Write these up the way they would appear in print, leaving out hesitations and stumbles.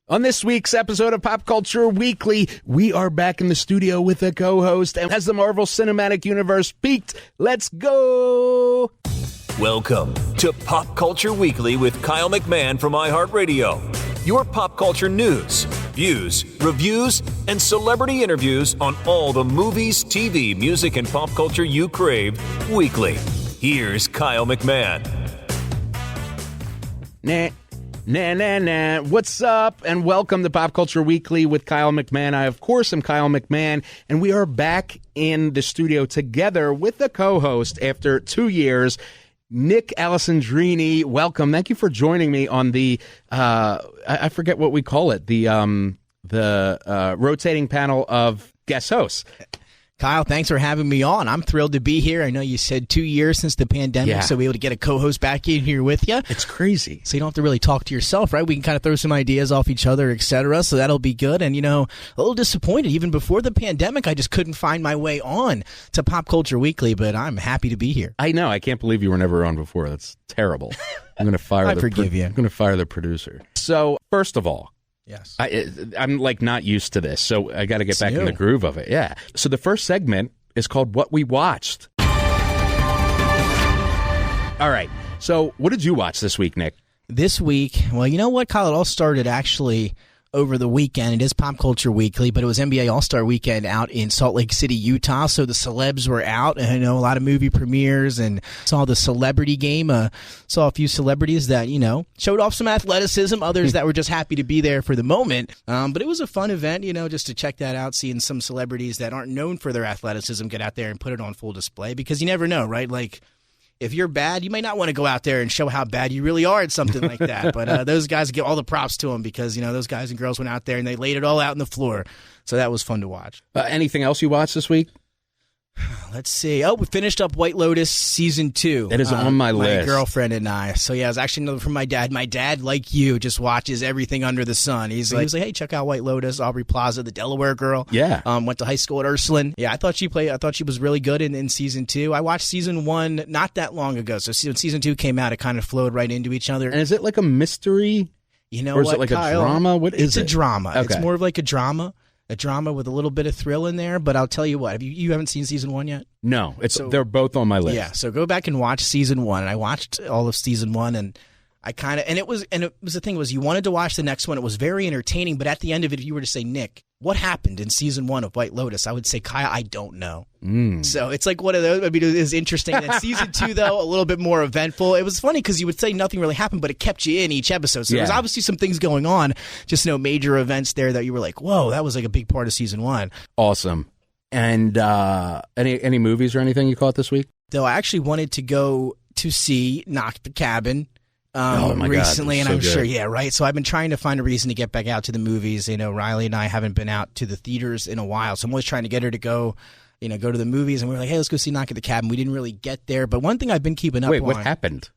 On this week's episode of Pop Culture Weekly, we are back in the studio with a co-host. And has the Marvel Cinematic Universe peaked? Let's go! Welcome to Pop Culture Weekly with Kyle McMahon from iHeartRadio. Your pop culture news, views, reviews, and celebrity interviews on all the movies, TV, music, and pop culture you crave weekly. Here's Kyle McMahon. Nah. What's up? And welcome to Pop Culture Weekly with Kyle McMahon. I, of course, am Kyle McMahon, and we are back in the studio together with a co-host after 2 years, Nick Alessandrini. Welcome. Thank you for joining me on the, I forget what we call it, the rotating panel of guest hosts. Kyle, thanks for having me on. I'm thrilled to be here. I know you said 2 years since the pandemic, so we're able to get a co-host back in here with you. It's crazy. So you don't have to really talk to yourself, right? We can kind of throw some ideas off each other, etc. So that'll be good. And, you know, a little disappointed. Even before the pandemic, I just couldn't find my way on to Pop Culture Weekly, but I'm happy to be here. I know. I can't believe you were never on before. That's terrible. I'm going to fire I forgive you. I'm going to fire the producer. So, first of all, yes, I'm like not used to this, so I got to get back in the groove of it. Yeah. So the first segment is called What We Watched. All right. So what did you watch this week, Nick? This week, well, you know what, Kyle? It all started actually over the weekend. It is Pop Culture Weekly, but it was NBA All-Star Weekend out in Salt Lake City, Utah. So the celebs were out, and I know a lot of movie premieres, and saw the celebrity game. Saw a few celebrities that, you know, showed off some athleticism, others that were just happy to be there for the moment. But it was a fun event, you know, just to check that out, seeing some celebrities that aren't known for their athleticism get out there and put it on full display, because you never know, right? Like, if you're bad, you may not want to go out there and show how bad you really are at something like that. But those guys give all the props to them, because, you know, those guys and girls went out there and they laid it all out on the floor. So that was fun to watch. Anything else you watched this week? Let's see. Oh, we finished up White Lotus Season 2. That is on my list. My girlfriend and I. So, yeah, it was actually another from my dad. My dad, like you, just watches everything under the sun. He was like, hey, check out White Lotus. Aubrey Plaza, the Delaware girl. Yeah. Went to high school at Ursuline. Yeah, I thought she was really good in Season 2. I watched Season 1 not that long ago. So when Season 2 came out, it kind of flowed right into each other. And is it like a mystery? You know or is what, it like Kyle? A drama? What is it? It's a drama. Okay. It's more of like a drama with a little bit of thrill in there. But I'll tell you what, you haven't seen Season 1 yet? No, they're both on my list. Yeah, so go back and watch Season 1. And I watched all of Season 1, and I kind of, it was the thing was, you wanted to watch the next one. It was very entertaining, but at the end of it, if you were to say, Nick, what happened in Season 1 of White Lotus? I would say, Kyle, I don't know. So it's like one of those. I mean, it is interesting. And Season 2, though, a little bit more eventful. It was funny because you would say nothing really happened, but it kept you in each episode. So there was obviously some things going on, just major events there that you were like, whoa, that was like a big part of Season 1. Awesome. And any movies or anything you caught this week? Though I actually wanted to go to see Knock the Cabin recently, God, and I'm good. sure, yeah, right. So I've been trying to find a reason to get back out to the movies. You know, Riley and I haven't been out to the theaters in a while, so I'm always trying to get her to go to the movies. And we were like, hey, let's go see Knock at the Cabin. We didn't really get there, but one thing I've been keeping up on. Wait, what happened?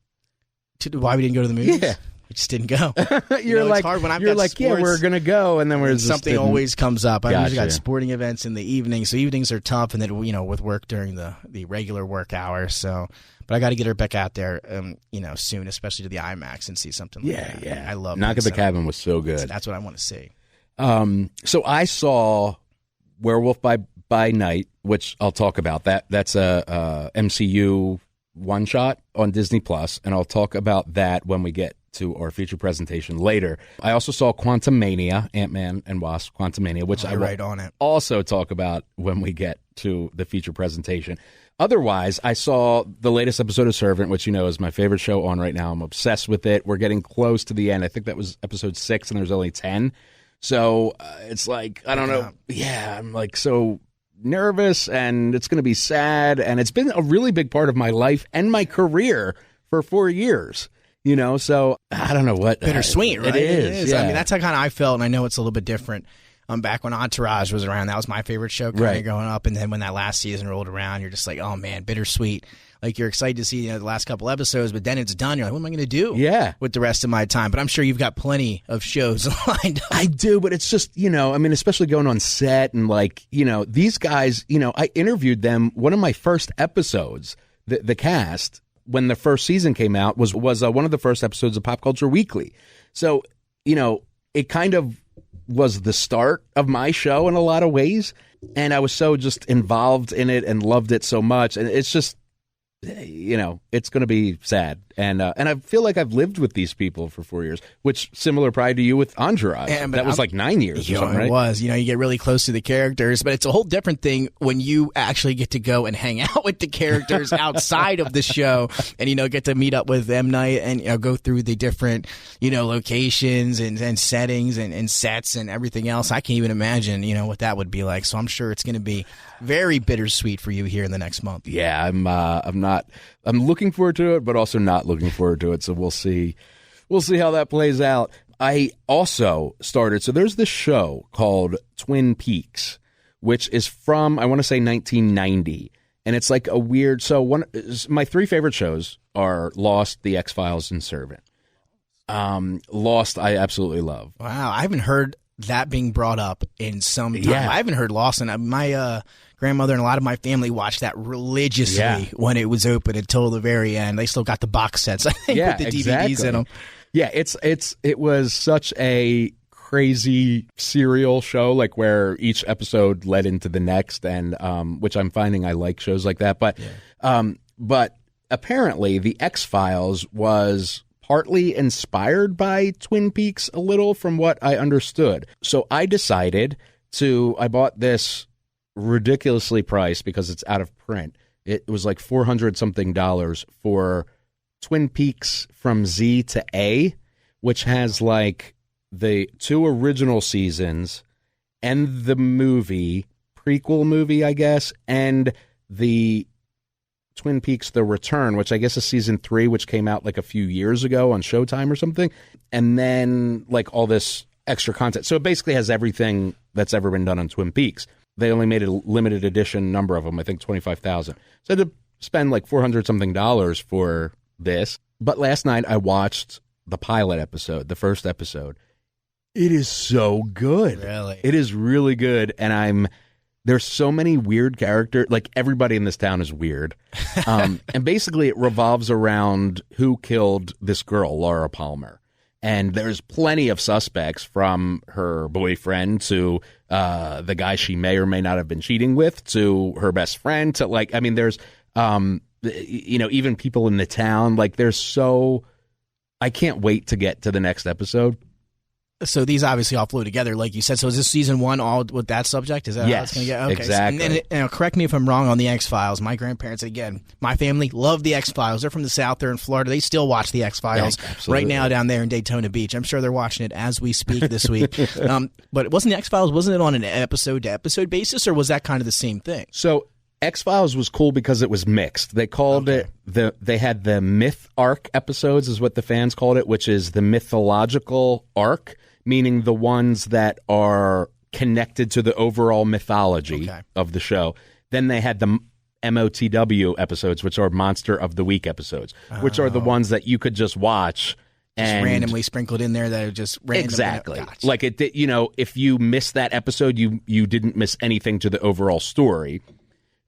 Why we didn't go to the movies? Yeah. We just didn't go. You're like, it's hard when I've you're got like, sports, yeah, we're gonna go, and then we're something always comes up. I've usually got Gotcha. sporting events in the evening, so evenings are tough, and then with work during the regular work hours. So, but I got to get her back out there, soon, especially to the IMAX and see something like that. Yeah. I love Knock at the Cabin was so good. So that's what I want to see. So I saw Werewolf by Night, which I'll talk about. That's a MCU one shot on Disney Plus, and I'll talk about that when we get to our feature presentation later. I also saw Quantumania, Ant-Man and Wasp, Quantumania, which I will also talk about when we get to the feature presentation. Otherwise, I saw the latest episode of Servant, which is my favorite show on right now. I'm obsessed with it. We're getting close to the end. I think that was episode 6, and there's only 10. So it's like, I don't know. Yeah, I'm like so nervous, and it's going to be sad, and it's been a really big part of my life and my career for 4 years. So I don't know what. Bittersweet, right? It is. Yeah. I mean, that's how kind of I felt, and I know it's a little bit different. Back when Entourage was around, that was my favorite show kind of growing up. And then when that last season rolled around, you're just like, oh, man, bittersweet. Like, you're excited to see the last couple episodes, but then it's done. You're like, what am I going to do with the rest of my time? But I'm sure you've got plenty of shows lined up. I do, but it's just, especially going on set and these guys, I interviewed them. One of my first episodes, the cast, when the first season came out, was one of the first episodes of Pop Culture Weekly. So, it kind of was the start of my show in a lot of ways. And I was so just involved in it and loved it so much. And it's just, it's going to be sad. And I feel like I've lived with these people for 4 years, which similar probably to you with Entourage. That was like 9 years or something, right? It was. You get really close to the characters, but it's a whole different thing when you actually get to go and hang out with the characters outside of the show and, get to meet up with M. Night and go through the different, locations and settings and sets and everything else. I can't even imagine, what that would be like. So I'm sure it's going to be very bittersweet for you here in the next month. Yeah, I'm looking forward to it, but also not looking forward to it. So we'll see how that plays out. I also started, so there's this show called Twin Peaks, which is from, I want to say 1990. And it's like a weird, my three favorite shows are Lost, The X-Files, and Servant. Lost, I absolutely love. Wow, I haven't heard that being brought up in some time. Yeah. I haven't heard Lost, and my grandmother and a lot of my family watched that religiously when it was open until the very end. They still got the box sets, I think, with the DVDs in them. Yeah, it was such a crazy serial show, like where each episode led into the next, and which I'm finding I like shows like that. But but apparently the X-Files was partly inspired by Twin Peaks a little, from what I understood. So I decided I bought this ridiculously priced because it's out of print. It was like $400 something for Twin Peaks from Z to A, which has like the 2 original seasons and the prequel movie, I guess, and the Twin Peaks The Return, which I guess is season 3, which came out like a few years ago on Showtime or something, and then like all this extra content. So it basically has everything that's ever been done on Twin Peaks. They only made a limited edition number of them, I think 25,000. So I had to spend like $400 something for this. But last night I watched the pilot episode, the first episode. It is so good. Really? It is really good. And there's so many weird characters. Like, everybody in this town is weird. And basically it revolves around who killed this girl, Laura Palmer. And there's plenty of suspects, from her boyfriend to the guy she may or may not have been cheating with, to her best friend, to there's, even people in the town. Like, I can't wait to get to the next episode. So these obviously all flow together, like you said. So is this season 1 all with that subject? Is that how it's going to get? Okay. Exactly. And correct me if I'm wrong on the X-Files. My grandparents, again, my family love the X-Files. They're from the South. They're in Florida. They still watch the X-Files right now down there in Daytona Beach. I'm sure they're watching it as we speak this week. But wasn't the X-Files, wasn't it on an episode-to-episode basis, or was that kind of the same thing? So X-Files was cool because it was mixed. They called it, they had the myth arc episodes, is what the fans called it, which is the mythological arc, meaning the ones that are connected to the overall mythology of the show. Then they had the MOTW episodes, which are Monster of the Week episodes, which are the ones that you could just watch. Just randomly sprinkled in there that are just random. Exactly. Gotcha. Like, if you missed that episode, you didn't miss anything to the overall story.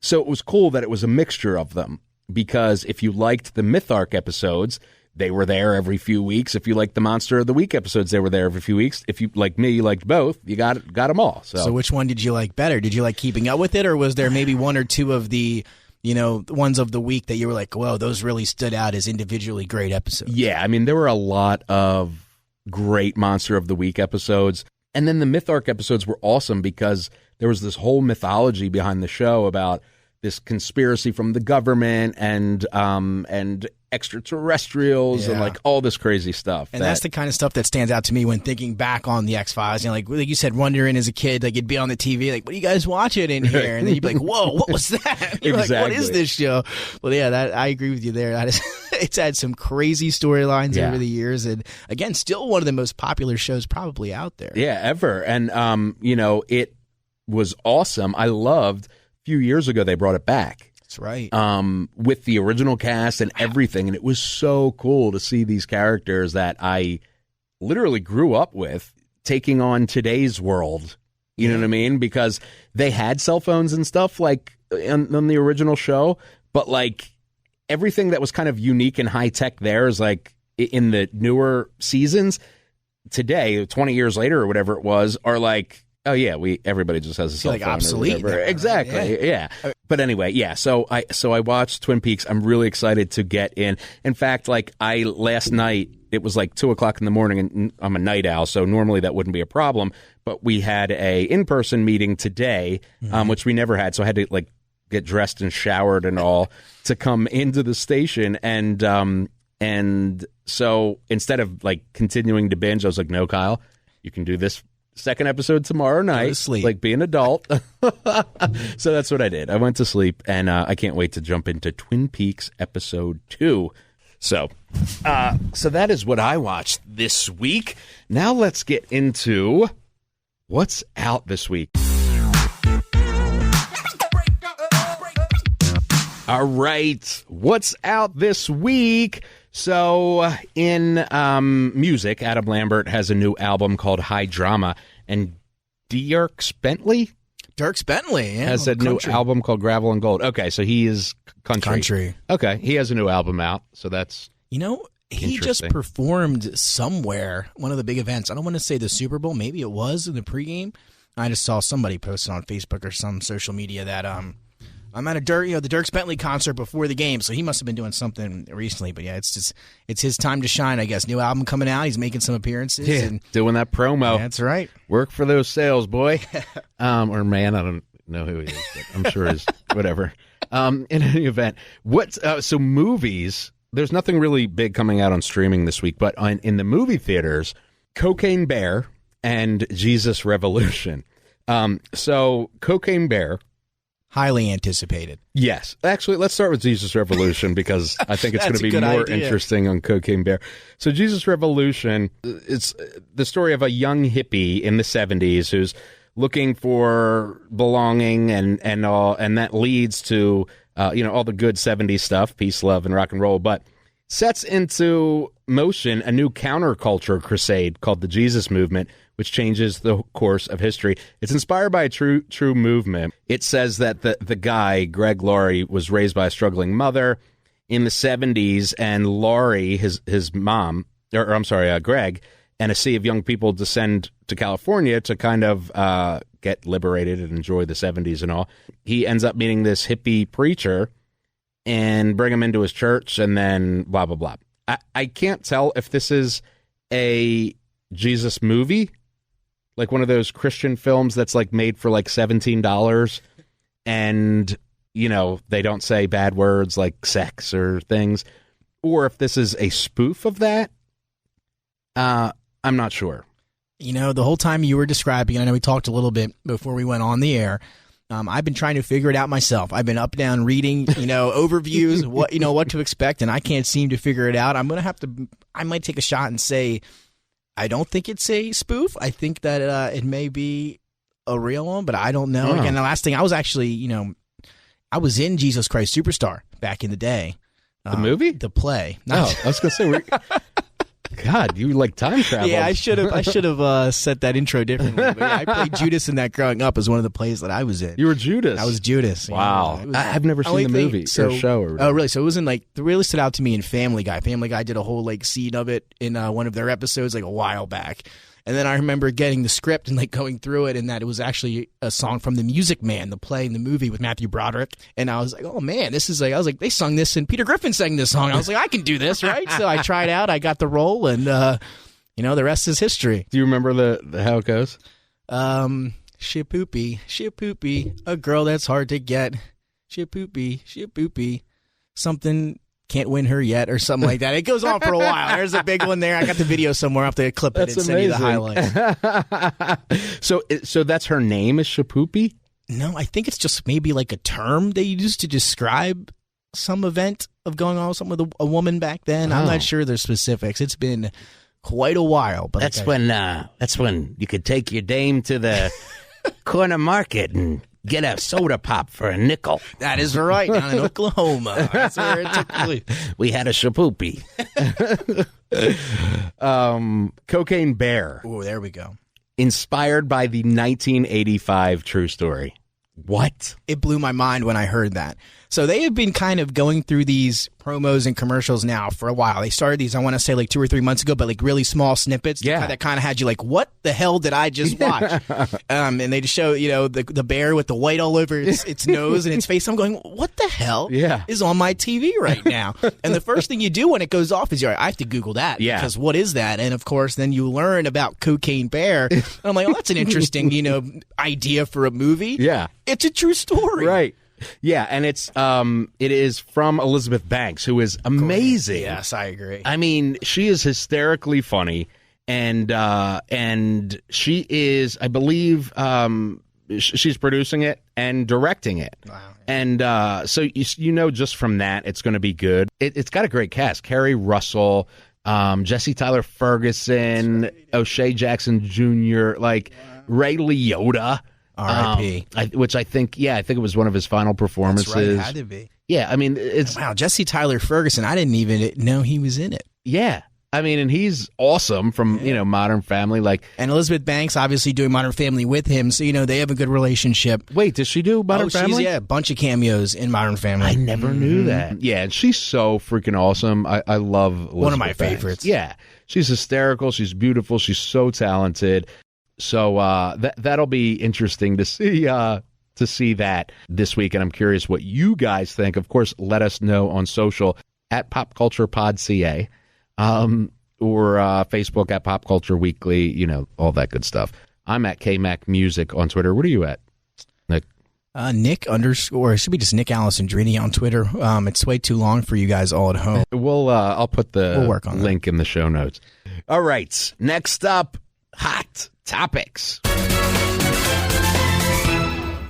So it was cool that it was a mixture of them, because if you liked the myth arc episodes, they were there every few weeks. If you liked the Monster of the Week episodes, they were there every few weeks. If you, like me, you liked both, you got them all. So which one did you like better? Did you like keeping up with it, or was there maybe one or two of the, ones of the week that you were like, whoa, those really stood out as individually great episodes? Yeah, there were a lot of great Monster of the Week episodes. And then the myth arc episodes were awesome because there was this whole mythology behind the show about this conspiracy from the government and extraterrestrials and like all this crazy stuff. And that's the kind of stuff that stands out to me when thinking back on the X-Files. Like you said, wondering as a kid, like, you'd be on the TV, like, what are you guys watching in here? And then you'd be like, whoa, what was that? You're like, what is this show? Well, yeah, I agree with you there. It's had some crazy storylines over the years. And again, still one of the most popular shows probably out there. Yeah, ever. And, it was awesome. I loved, a few years ago, they brought it back. That's right. With the original cast and everything. And it was so cool to see these characters that I literally grew up with taking on today's world. You know what I mean? Because they had cell phones and stuff like on the original show. But like everything that was kind of unique and high tech there is like in the newer seasons, today, 20 years later or whatever it was, are like, oh yeah, everybody just has a cell phone. Obsolete. Exactly. Yeah. But anyway, yeah. So I watched Twin Peaks. I'm really excited to get in. In fact, like last night, it was like 2:00 in the morning, and I'm a night owl, so normally that wouldn't be a problem. But we had a in-person meeting today, which we never had. So I had to like get dressed and showered and all to come into the station. And so instead of like continuing to binge, I was like, no, Kyle, you can do this second episode tomorrow night. Go to sleep. Like be an adult. So that's what I did. I went to sleep, and I can't wait to jump into Twin Peaks episode 2. So that is what I watched this week. Now let's get into what's out this week. All right, what's out this week? So in music, Adam Lambert has a new album called High Drama, and Dierks Bentley has a new album called Gravel and Gold. Okay, so he is country. Okay, he has a new album out, so that's he just performed somewhere, one of the big events. I don't want to say the Super Bowl, maybe it was in the pregame. I just saw somebody posted on Facebook or some social media that I'm at the Dierks Bentley concert before the game, so he must have been doing something recently. But yeah, it's his time to shine, I guess. New album coming out, he's making some appearances. Yeah, and doing that promo. That's right. Work for those sales, boy. Or man, I don't know who he is, but I'm sure he's whatever. In any event, so movies, there's nothing really big coming out on streaming this week, but in the movie theaters, Cocaine Bear and Jesus Revolution. So Cocaine Bear, highly anticipated. Yes. Actually, let's start with Jesus Revolution because I think it's going to be more interesting on Cocaine Bear. So Jesus Revolution, it's the story of a young hippie in the 70s who's looking for belonging and all, and that leads to all the good 70s stuff, peace, love, and rock and roll, but sets into motion a new counterculture crusade called the Jesus Movement, which changes the course of history. It's inspired by a true movement. It says that the guy, Greg Laurie, was raised by a struggling mother in the 70s, and Laurie, his mom, Greg, and a sea of young people descend to California to kind of get liberated and enjoy the 70s and all. He ends up meeting this hippie preacher and bring him into his church, and then blah, blah, blah. I can't tell if this is a Jesus movie, like one of those Christian films that's like made for like $17 and, they don't say bad words like sex or things, or if this is a spoof of that. I'm not sure. The whole time you were describing, I know we talked a little bit before we went on the air. I've been trying to figure it out myself. I've been up and down reading, overviews, what to expect, and I can't seem to figure it out. I might take a shot and say, I don't think it's a spoof. I think that it may be a real one, but I don't know. Oh. Again, the last thing, I was actually, I was in Jesus Christ Superstar back in the day. The movie? The play. I was going to say, God, you like time travel. Yeah, I should have set that intro differently. But yeah, I played Judas in that growing up as one of the plays that I was in. You were Judas? I was Judas. Wow. I've never seen the movie or show. Or oh, really? So it wasn't like, it really stood out to me in Family Guy. Family Guy did a whole like scene of it in one of their episodes like a while back. And then I remember getting the script and like going through it, and that it was actually a song from The Music Man, the play in the movie with Matthew Broderick. And I was like, oh man, this is like, I was like, they sung this and Peter Griffin sang this song. I was like, I can do this, right? So I tried out, I got the role, and the rest is history. Do you remember the how it goes? Shipoopy, a girl that's hard to get. Shipoopy, something can't win her yet, or something like that. It goes on for a while. There's a big one there. I got the video somewhere. I'll have to clip it and send you the highlights. So that's her name is Shipoopy? No, I think it's just maybe like a term they used to describe some event of going on with something with a woman back then. I'm not sure the specifics. It's been quite a while. But that's when you could take your dame to the corner market and get a soda pop for a nickel. That is right, down in Oklahoma. That's where it took place. We had a Shipoopy. Cocaine Bear. Oh, there we go. Inspired by the 1985 true story. What? It blew my mind when I heard that. So they have been kind of going through these promos and commercials now for a while. They started these, I want to say, like 2 or 3 months ago, but like really small snippets that kind of had you like, what the hell did I just watch? And they just show, the bear with the white all over its nose and its face. I'm going, what the hell is on my TV right now? And the first thing you do when it goes off is, I have to Google that. Yeah. Because what is that? And of course, then you learn about Cocaine Bear. And I'm like, oh, that's an interesting, idea for a movie. Yeah. It's a true story. Right. Yeah, and it is from Elizabeth Banks, who is amazing. Yes, I agree. I mean, she is hysterically funny, and she is, I believe, she's producing it and directing it. Wow. And so just from that, it's going to be good. It's got a great cast: Kerry Russell, Jesse Tyler Ferguson, O'Shea Jackson Jr., Ray Liotta. R.I.P. Which I think it was one of his final performances. That's right, it had to be. Yeah, I mean, it's... Wow, Jesse Tyler Ferguson, I didn't even know he was in it. Yeah. I mean, and he's awesome from, Modern Family. And Elizabeth Banks obviously doing Modern Family with him, so, they have a good relationship. Wait, does she do Modern Family? A bunch of cameos in Modern Family. I never knew that. Yeah, and she's so freaking awesome. I love Elizabeth One of my Banks. favorites. Yeah. She's hysterical. She's beautiful. She's so talented. So that'll be interesting to see that this week, and I'm curious what you guys think. Of course, let us know on social at PopCulturePodCA, or Facebook at Pop Culture Weekly. All that good stuff. I'm at KMac Music on Twitter. What are you at, Nick? Nick _ it should be just Nick Alessandrini on Twitter. It's way too long for you guys all at home. I'll put the work on link in the show notes. All right, next up. Hot topics.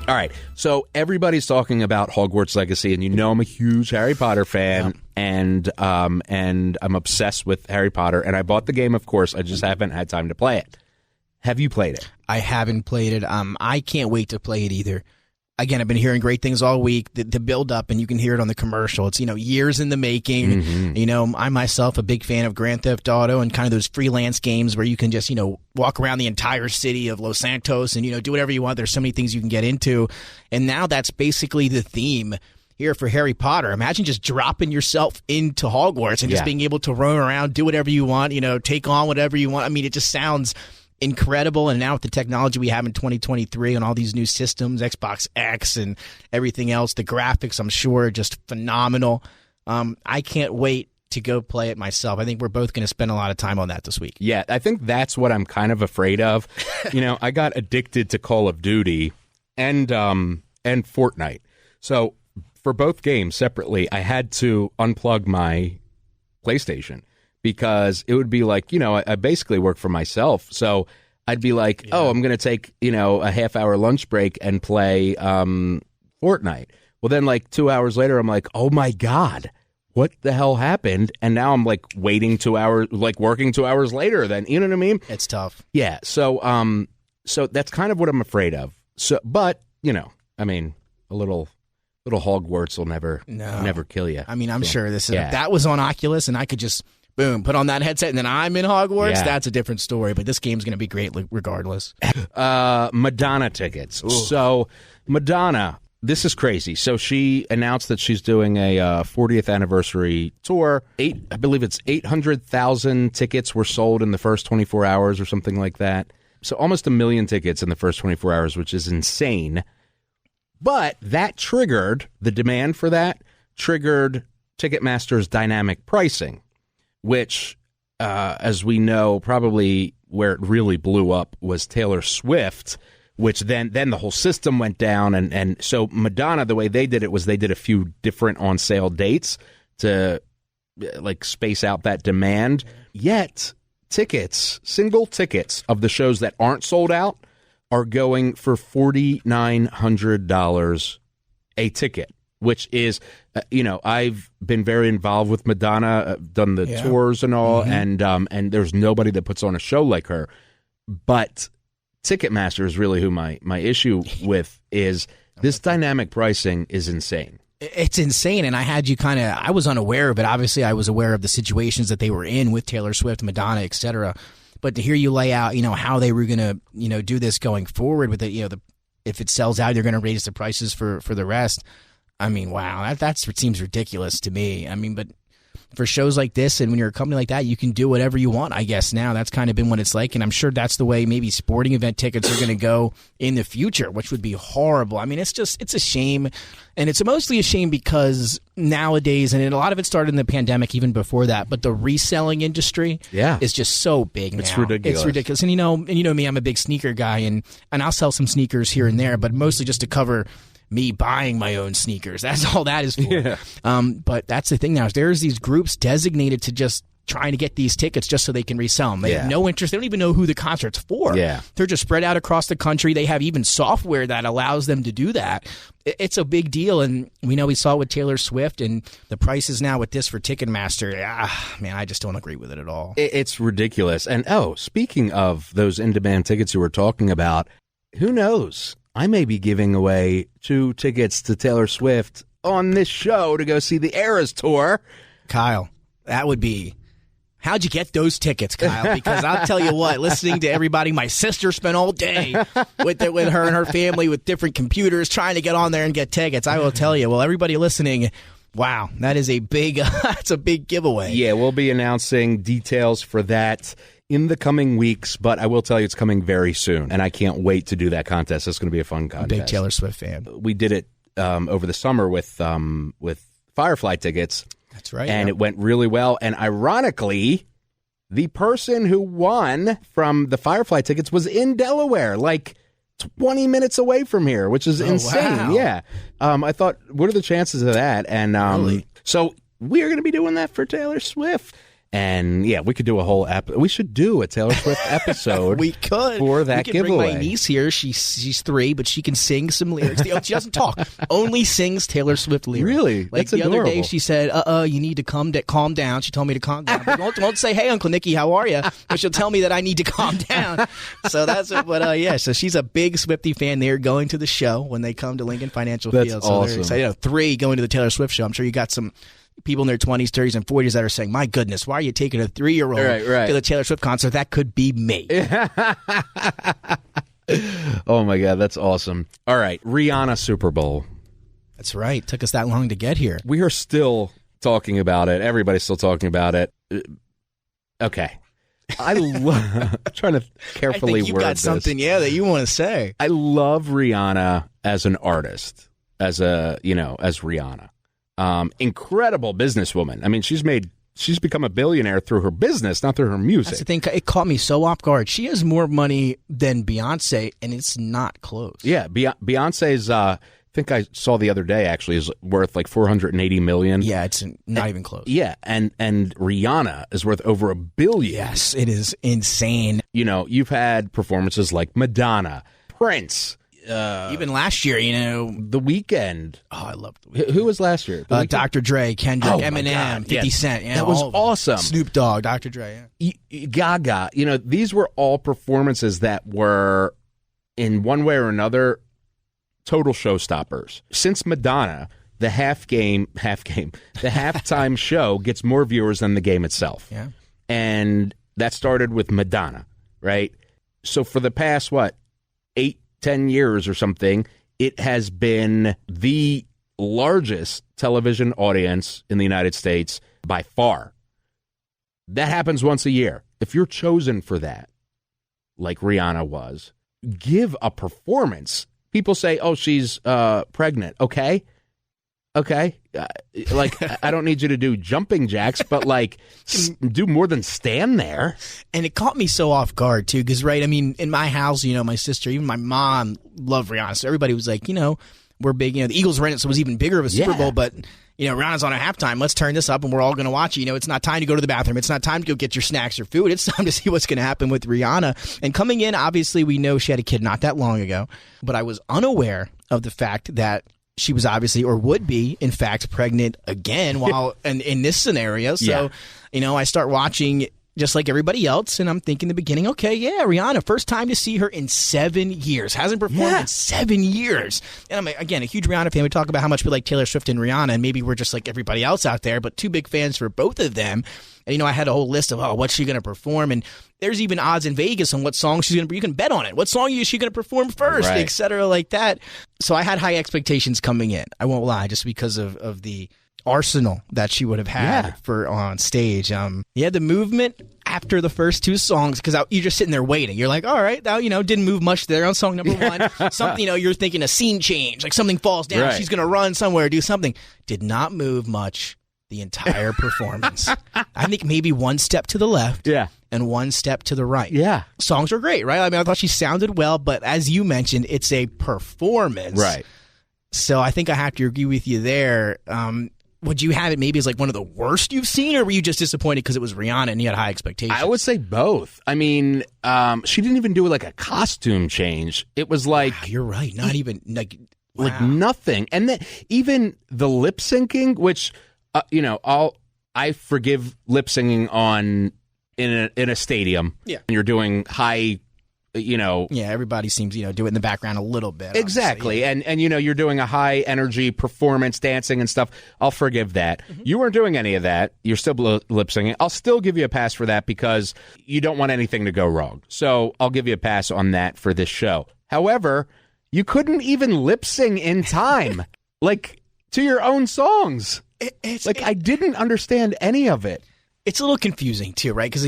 All right, so everybody's talking about Hogwarts Legacy, and I'm a huge Harry Potter fan, and I'm obsessed with Harry Potter, and I bought the game, of course. I just haven't had time to play it. Have you played it? I haven't played it. I can't wait to play it either. Again, I've been hearing great things all week. The build up, and you can hear it on the commercial. It's years in the making. Mm-hmm. I myself a big fan of Grand Theft Auto and kind of those freelance games where you can just walk around the entire city of Los Santos and do whatever you want. There's so many things you can get into, and now that's basically the theme here for Harry Potter. Imagine just dropping yourself into Hogwarts and just being able to roam around, do whatever you want. Take on whatever you want. I mean, it just sounds incredible. And now with the technology we have in 2023 and all these new systems, Xbox X and everything else, the graphics, I'm sure, are just phenomenal. I can't wait to go play it myself. I think we're both going to spend a lot of time on that this week. Yeah, I think that's what I'm kind of afraid of. I got addicted to Call of Duty and Fortnite. So for both games separately, I had to unplug my PlayStation, because it would be like, I basically work for myself. So I'd be like, I'm going to take, a half-hour lunch break and play Fortnite. Well, then 2 hours later, I'm like, oh, my God, what the hell happened? And now I'm waiting 2 hours, working 2 hours later then. You know what I mean? It's tough. Yeah. So so that's kind of what I'm afraid of. So, but, I mean, a little Hogwarts will never kill you. I mean, I'm sure if that was on Oculus and I could just... boom, put on that headset, and then I'm in Hogwarts. Yeah. That's a different story, but this game's going to be great regardless. Madonna tickets. Ooh. So Madonna, this is crazy. So she announced that she's doing a 40th anniversary tour. I believe it's 800,000 tickets were sold in the first 24 hours or something like that. So almost 1 million tickets in the first 24 hours, which is insane. But that triggered, the demand for that triggered Ticketmaster's dynamic pricing, which, as we know, probably where it really blew up was Taylor Swift, which then the whole system went down. And so Madonna, the way they did it was they did a few different on-sale dates to space out that demand. Yet single tickets of the shows that aren't sold out are going for $4,900 a ticket, which is, I've been very involved with Madonna, I've done the tours and all, and there's nobody that puts on a show like her. But Ticketmaster is really who my issue with is this dynamic pricing is insane. It's insane, and I had you I was unaware of it. Obviously, I was aware of the situations that they were in with Taylor Swift, Madonna, etc. But to hear you lay out, how they were going to, do this going forward with it, if it sells out, you're going to raise the prices for the rest. I mean, wow, that's what seems ridiculous to me. I mean, but for shows like this and when you're a company like that, you can do whatever you want, I guess. Now that's kind of been what it's like, and I'm sure that's the way maybe sporting event tickets are going to go in the future, which would be horrible. I mean, it's a shame, and it's mostly a shame because nowadays, and a lot of it started in the pandemic, even before that, but the reselling industry is just so big now. It's ridiculous. It's ridiculous. And you know me, I'm a big sneaker guy, and I'll sell some sneakers here and there, but mostly just to cover me buying my own sneakers. That's all that is for. Yeah. But that's the thing now. Is there's these groups designated to just trying to get these tickets just so they can resell them. They have no interest. They don't even know who the concert's for. Yeah. They're just spread out across the country. They have even software that allows them to do that. It's a big deal, and we saw it with Taylor Swift, and the prices now with this for Ticketmaster. Man, I just don't agree with it at all. It's ridiculous. And, speaking of those in-demand tickets you were talking about, who knows? I may be giving away 2 tickets to Taylor Swift on this show to go see the Eras Tour. Kyle, that would be... How'd you get those tickets, Kyle? Because I'll tell you what, listening to everybody, my sister spent all day with her and her family with different computers trying to get on there and get tickets. I will tell you, well, everybody listening, wow, that is a big, that's a big giveaway. Yeah, we'll be announcing details for that in the coming weeks, but I will tell you it's coming very soon, and I can't wait to do that contest. It's going to be a fun contest. Big Taylor Swift fan. We did it over the summer with Firefly tickets. That's right. And it went really well. And ironically, the person who won from the Firefly tickets was in Delaware, like 20 minutes away from here, which is insane. Wow. Yeah. I thought, what are the chances of that? And really? So we are going to be doing that for Taylor Swift. And yeah, we could do a whole we should do a Taylor Swift episode. We could for that giveaway. Bring my niece here. She's 3, but she can sing some lyrics. She doesn't talk, only sings Taylor Swift lyrics. Really? Like That's the adorable. other day, she said, you need to calm down. She told me to calm down. But won't say, hey, Uncle Nicky, how are you? But she'll tell me that I need to calm down. So that's it. But yeah, so she's a big Swiftie fan. They're going to the show when they come to Lincoln Financial Field. So awesome. they're excited. 3 going to the Taylor Swift show. I'm sure you got some people in their 20s, 30s, and 40s that are saying, my goodness, why are you taking a 3-year-old to the Taylor Swift concert? That could be me. Oh, my God. That's awesome. All right. Rihanna Super Bowl. That's right. Took us that long to get here. We are still talking about it. Everybody's still talking about it. Okay. I'm trying to carefully I think you word got this. something, that you want to say. I love Rihanna as an artist, as Rihanna. Incredible businesswoman. I mean, she's become a billionaire through her business, not through her music. That's the thing. It caught me so off guard. She has more money than Beyonce, and it's not close. Yeah, Beyonce's. I think I saw the other day actually is worth like $480 million. Yeah, it's not even close. Yeah, and Rihanna is worth over $1 billion. Yes, it is insane. You've had performances like Madonna, Prince. Even last year, The Weeknd. Oh, I loved The Who was last year? Dr. Dre, Kendrick, Oh, my Eminem, God. 50 Yes. Cent. That was awesome. Snoop Dogg, Dr. Dre. Yeah. Gaga. These were all performances that were, in one way or another, total showstoppers. Since Madonna, the halftime show gets more viewers than the game itself. Yeah. And that started with Madonna, right? So for the past, 8-10 years or something, it has been the largest television audience in the United States by far. That happens once a year. If you're chosen for that, like Rihanna was, give a performance. People say, oh, she's pregnant. Okay. I don't need you to do jumping jacks, but do more than stand there. And it caught me so off guard, too, because, right, I mean, in my house, my sister, even my mom loved Rihanna. So everybody was like, we're big. The Eagles were in it, so it was even bigger of a Super Bowl. But, Rihanna's on at halftime. Let's turn this up, and we're all going to watch it. It's not time to go to the bathroom. It's not time to go get your snacks or food. It's time to see what's going to happen with Rihanna. And coming in, obviously, we know she had a kid not that long ago. But I was unaware of the fact that she was obviously, or would be, in fact, pregnant again while in this scenario. So, I start watching just like everybody else. And I'm thinking in the beginning, okay, yeah, Rihanna, first time to see her in 7 years. Hasn't performed in 7 years. And I'm, again, a huge Rihanna fan. We talk about how much we like Taylor Swift and Rihanna, and maybe we're just like everybody else out there, but two big fans for both of them. And, I had a whole list of, what's she going to perform? And there's even odds in Vegas on what song she's going to, you can bet on it. What song is she going to perform first, et cetera, like that. So I had high expectations coming in. I won't lie, just because of the arsenal that she would have had for on stage. The movement after the first two songs, because you're just sitting there waiting. You're like, all right, now, didn't move much there on song number one. Something, you're thinking a scene change, like something falls down. She's going to run somewhere, do something. Did not move much the entire performance. I think maybe one step to the left and one step to the right. Yeah. Songs are great, right? I mean, I thought she sounded well, but as you mentioned, it's a performance. Right. So I think I have to agree with you there. Would you have it maybe as like one of the worst you've seen, or were you just disappointed because it was Rihanna and you had high expectations? I would say both. I mean, she didn't even do like a costume change. It was like... Wow, you're right. Not even like... Wow. Like nothing. And then even the lip syncing, which... I forgive lip singing in a stadium. Yeah, and you're doing high, Yeah, everybody seems do it in the background a little bit. Exactly, and you're doing a high energy performance, dancing and stuff. I'll forgive that. Mm-hmm. You weren't doing any of that. You're still lip singing. I'll still give you a pass for that because you don't want anything to go wrong. So I'll give you a pass on that for this show. However, you couldn't even lip sing in time, like to your own songs. I didn't understand any of it. It's a little confusing, too, right? Because,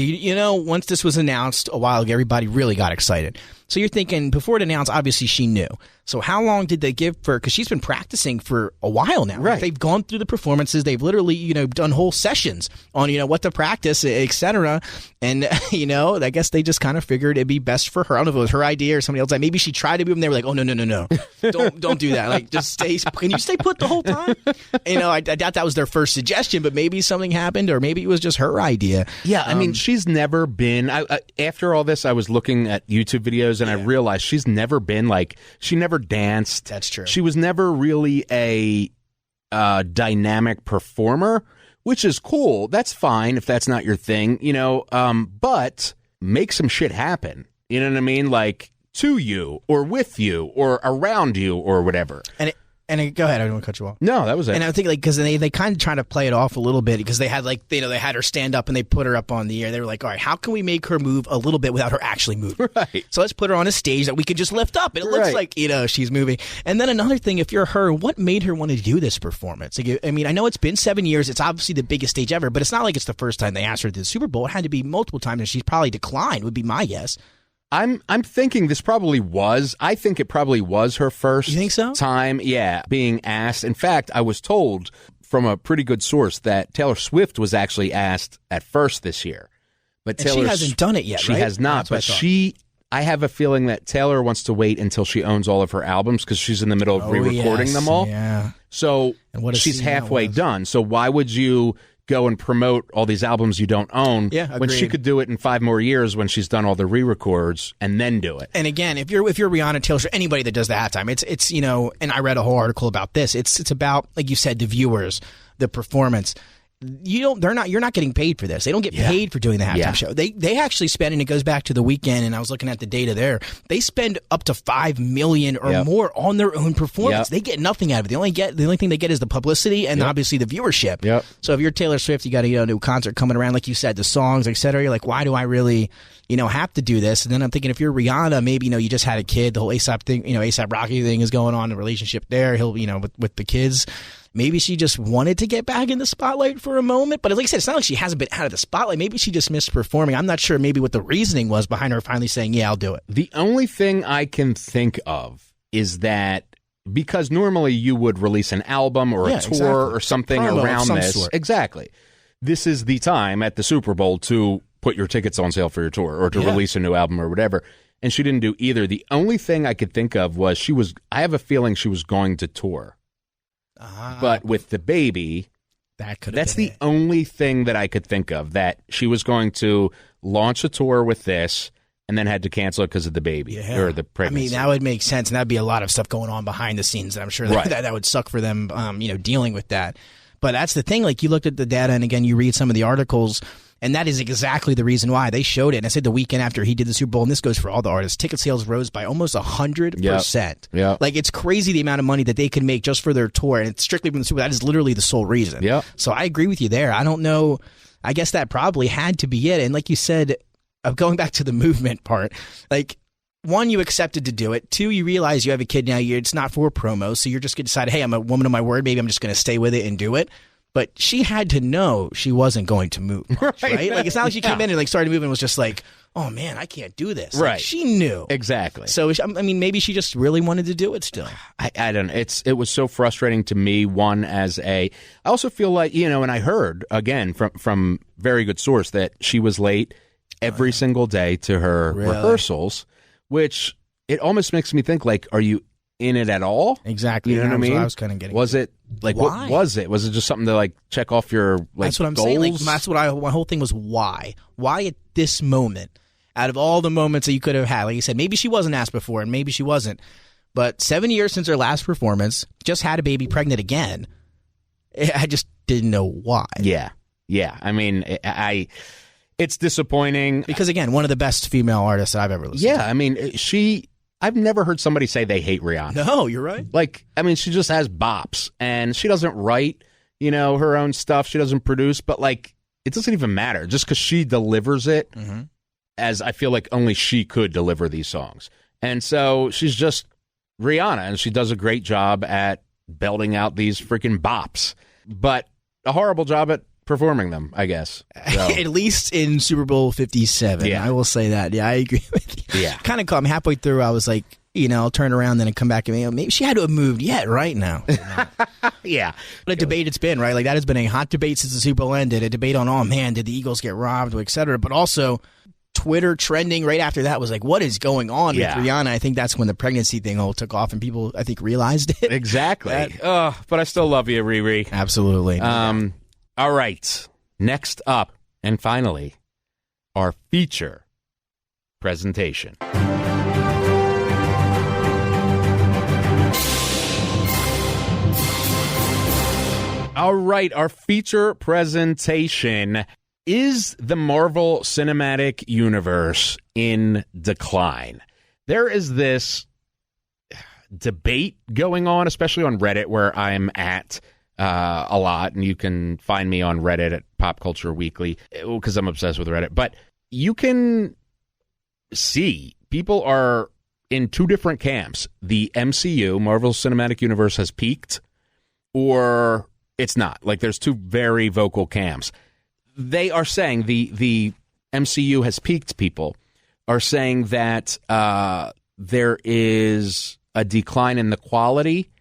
once this was announced a while ago, everybody really got excited. So you're thinking, before it announced, obviously she knew. So how long did they give her? Because she's been practicing for a while now. Right. They've gone through the performances. They've literally, done whole sessions on, what to practice, et cetera. And, I guess they just kind of figured it'd be best for her. I don't know if it was her idea or somebody else's. Maybe she tried to move and they were like, oh, no. Don't do that. Like, just can you stay put the whole time? I doubt that was their first suggestion, but maybe something happened, or maybe it was just her idea. Yeah, I mean, she's never been, after all this, I was looking at YouTube videos and I realized she's never been she never danced. That's true. She was never really a dynamic performer, which is cool. That's fine if that's not your thing, but make some shit happen. You know what I mean? Like to you or with you or around you or whatever. And go ahead, I don't want to cut you off. No, that was it. And I think because they kind of try to play it off a little bit because they had they had her stand up and they put her up on the air. They were like, all right, how can we make her move a little bit without her actually moving? Right. So let's put her on a stage that we can just lift up. And it looks like, she's moving. And then another thing, if you're her, what made her want to do this performance? I mean, I know it's been 7 years. It's obviously the biggest stage ever, but it's not like it's the first time they asked her to the Super Bowl. It had to be multiple times, and she's probably declined, would be my guess. I'm thinking this probably was. I think it probably was her first you think so? Time, being asked. In fact, I was told from a pretty good source that Taylor Swift was actually asked at first this year. But she hasn't done it yet, She has not, but I have a feeling that Taylor wants to wait until she owns all of her albums because she's in the middle of re-recording them all. Yeah. So she's halfway done. So why would you go and promote all these albums you don't own when she could do it in 5 more years when she's done all the re-records and then do it? And again, if you're Rihanna, Taylor Swift, anybody that does the halftime, it's and I read a whole article about this. It's about, like you said, the viewers, the performance. You're not getting paid for this. They don't get paid for doing the halftime show. They actually spend, and it goes back to the weekend, and I was looking at the data there. They spend up to $5 million or more on their own performance. They get nothing out of it. The only thing they get is the publicity and obviously the viewership. Yep. So if you're Taylor Swift, you got a new concert coming around, like you said, the songs, etc. You're like, why do I really have to do this? And then I'm thinking, if you're Rihanna, maybe you just had a kid, the whole ASAP thing, ASAP Rocky thing is going on, the relationship there. He'll with the kids. Maybe she just wanted to get back in the spotlight for a moment. But like I said, it's not like she hasn't been out of the spotlight. Maybe she just missed performing. I'm not sure maybe what the reasoning was behind her finally saying, yeah, I'll do it. The only thing I can think of is that because normally you would release an album or a tour or something around this. Sort. Exactly. This is the time at the Super Bowl to put your tickets on sale for your tour or to release a new album or whatever. And she didn't do either. The only thing I could think of was I have a feeling she was going to tour. But with the baby, that's the only thing that I could think of, that she was going to launch a tour with this and then had to cancel it because of the baby or the pregnancy. I mean, that would make sense, and that'd be a lot of stuff going on behind the scenes that I'm sure that would suck for them, dealing with that. But that's the thing, like you looked at the data, and again, you read some of the articles, And that is exactly the reason why they showed it. And I said the weekend after he did the Super Bowl, and this goes for all the artists, ticket sales rose by almost 100%. Yep. Like, it's crazy the amount of money that they could make just for their tour. And it's strictly from the Super Bowl. That is literally the sole reason. Yep. So I agree with you there. I don't know. I guess that probably had to be it. And like you said, going back to the movement part, like, one, you accepted to do it. Two, you realize you have a kid now. It's not for promo. So you're just going to decide, hey, I'm a woman of my word. Maybe I'm just going to stay with it and do it. But she had to know she wasn't going to move much, right? Like, it's not like she came in and like started moving and was just like, oh, man, I can't do this. Right. Like, she knew. Exactly. So, I mean, maybe she just really wanted to do it still. I don't know. It was so frustrating to me, I also feel like, and I heard, again, from very good source that she was late every single day to her rehearsals, which it almost makes me think, like, are you in it at all? Exactly. You know what I mean? I was kind of getting. Was it like why? What was it? Was it just something to like check off your That's what I'm goals? saying. Like, that's what my whole thing was. Why? Why at this moment? Out of all the moments that you could have had, like you said, maybe she wasn't asked before, and maybe she wasn't. But 7 years since her last performance, just had a baby, pregnant again. I just didn't know why. Yeah. I mean, it's disappointing because again, one of the best female artists that I've ever listened to. Yeah, I mean, I've never heard somebody say they hate Rihanna. No, you're right. Like, I mean, she just has bops, and she doesn't write, her own stuff. She doesn't produce, but like, it doesn't even matter. Just because she delivers it, as I feel like only she could deliver these songs, and so she's just Rihanna, and she does a great job at belting out these freaking bops, but a horrible job at performing them, I guess. So. At least in Super Bowl 57. Yeah. I will say that. Yeah, I agree with you. Yeah. Kind of caught me halfway through. I was like, I'll turn around then and come back and maybe she had to have moved yet right now. Yeah. What a debate it's been, right? Like, that has been a hot debate since the Super Bowl ended. A debate on, oh man, did the Eagles get robbed, et cetera. But also Twitter trending right after that was like, what is going on with Rihanna? I think that's when the pregnancy thing all took off and people, I think, realized it. Exactly. But I still love you, Riri. Absolutely. All right. Next up, and finally, our feature presentation. All right, our feature presentation is the Marvel Cinematic Universe in decline. There is this debate going on, especially on Reddit, where I'm at a lot, and you can find me on Reddit at Pop Culture Weekly because I'm obsessed with Reddit. But you can see people are in two different camps. The MCU, Marvel Cinematic Universe, has peaked, or it's not. Like, there's two very vocal camps. They are saying the MCU has peaked. People are saying that there is a decline in the quality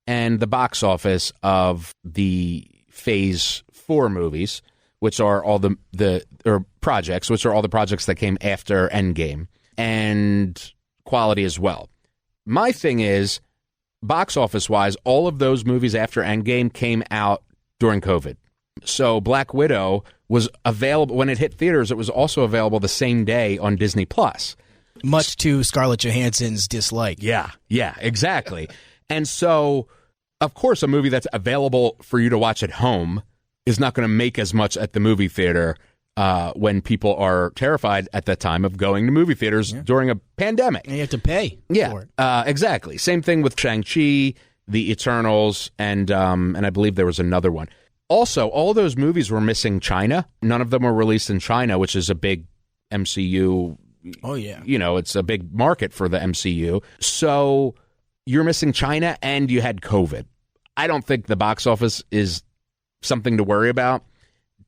and the box office of the Phase 4 movies, which are all the projects, which are all the projects that came after Endgame, and quality as well. My thing is, box office-wise, all of those movies after Endgame came out during COVID. So Black Widow was available, when it hit theaters, it was also available the same day on Disney+. Much to Scarlett Johansson's dislike. Yeah, exactly. And so, of course, a movie that's available for you to watch at home is not going to make as much at the movie theater when people are terrified at the time of going to movie theaters during a pandemic. And you have to pay for it. Exactly. Same thing with Shang-Chi, The Eternals, and I believe there was another one. Also, all those movies were missing China. None of them were released in China, which is a big MCU. Oh, yeah. It's a big market for the MCU. So you're missing China and you had COVID. I don't think the box office is something to worry about.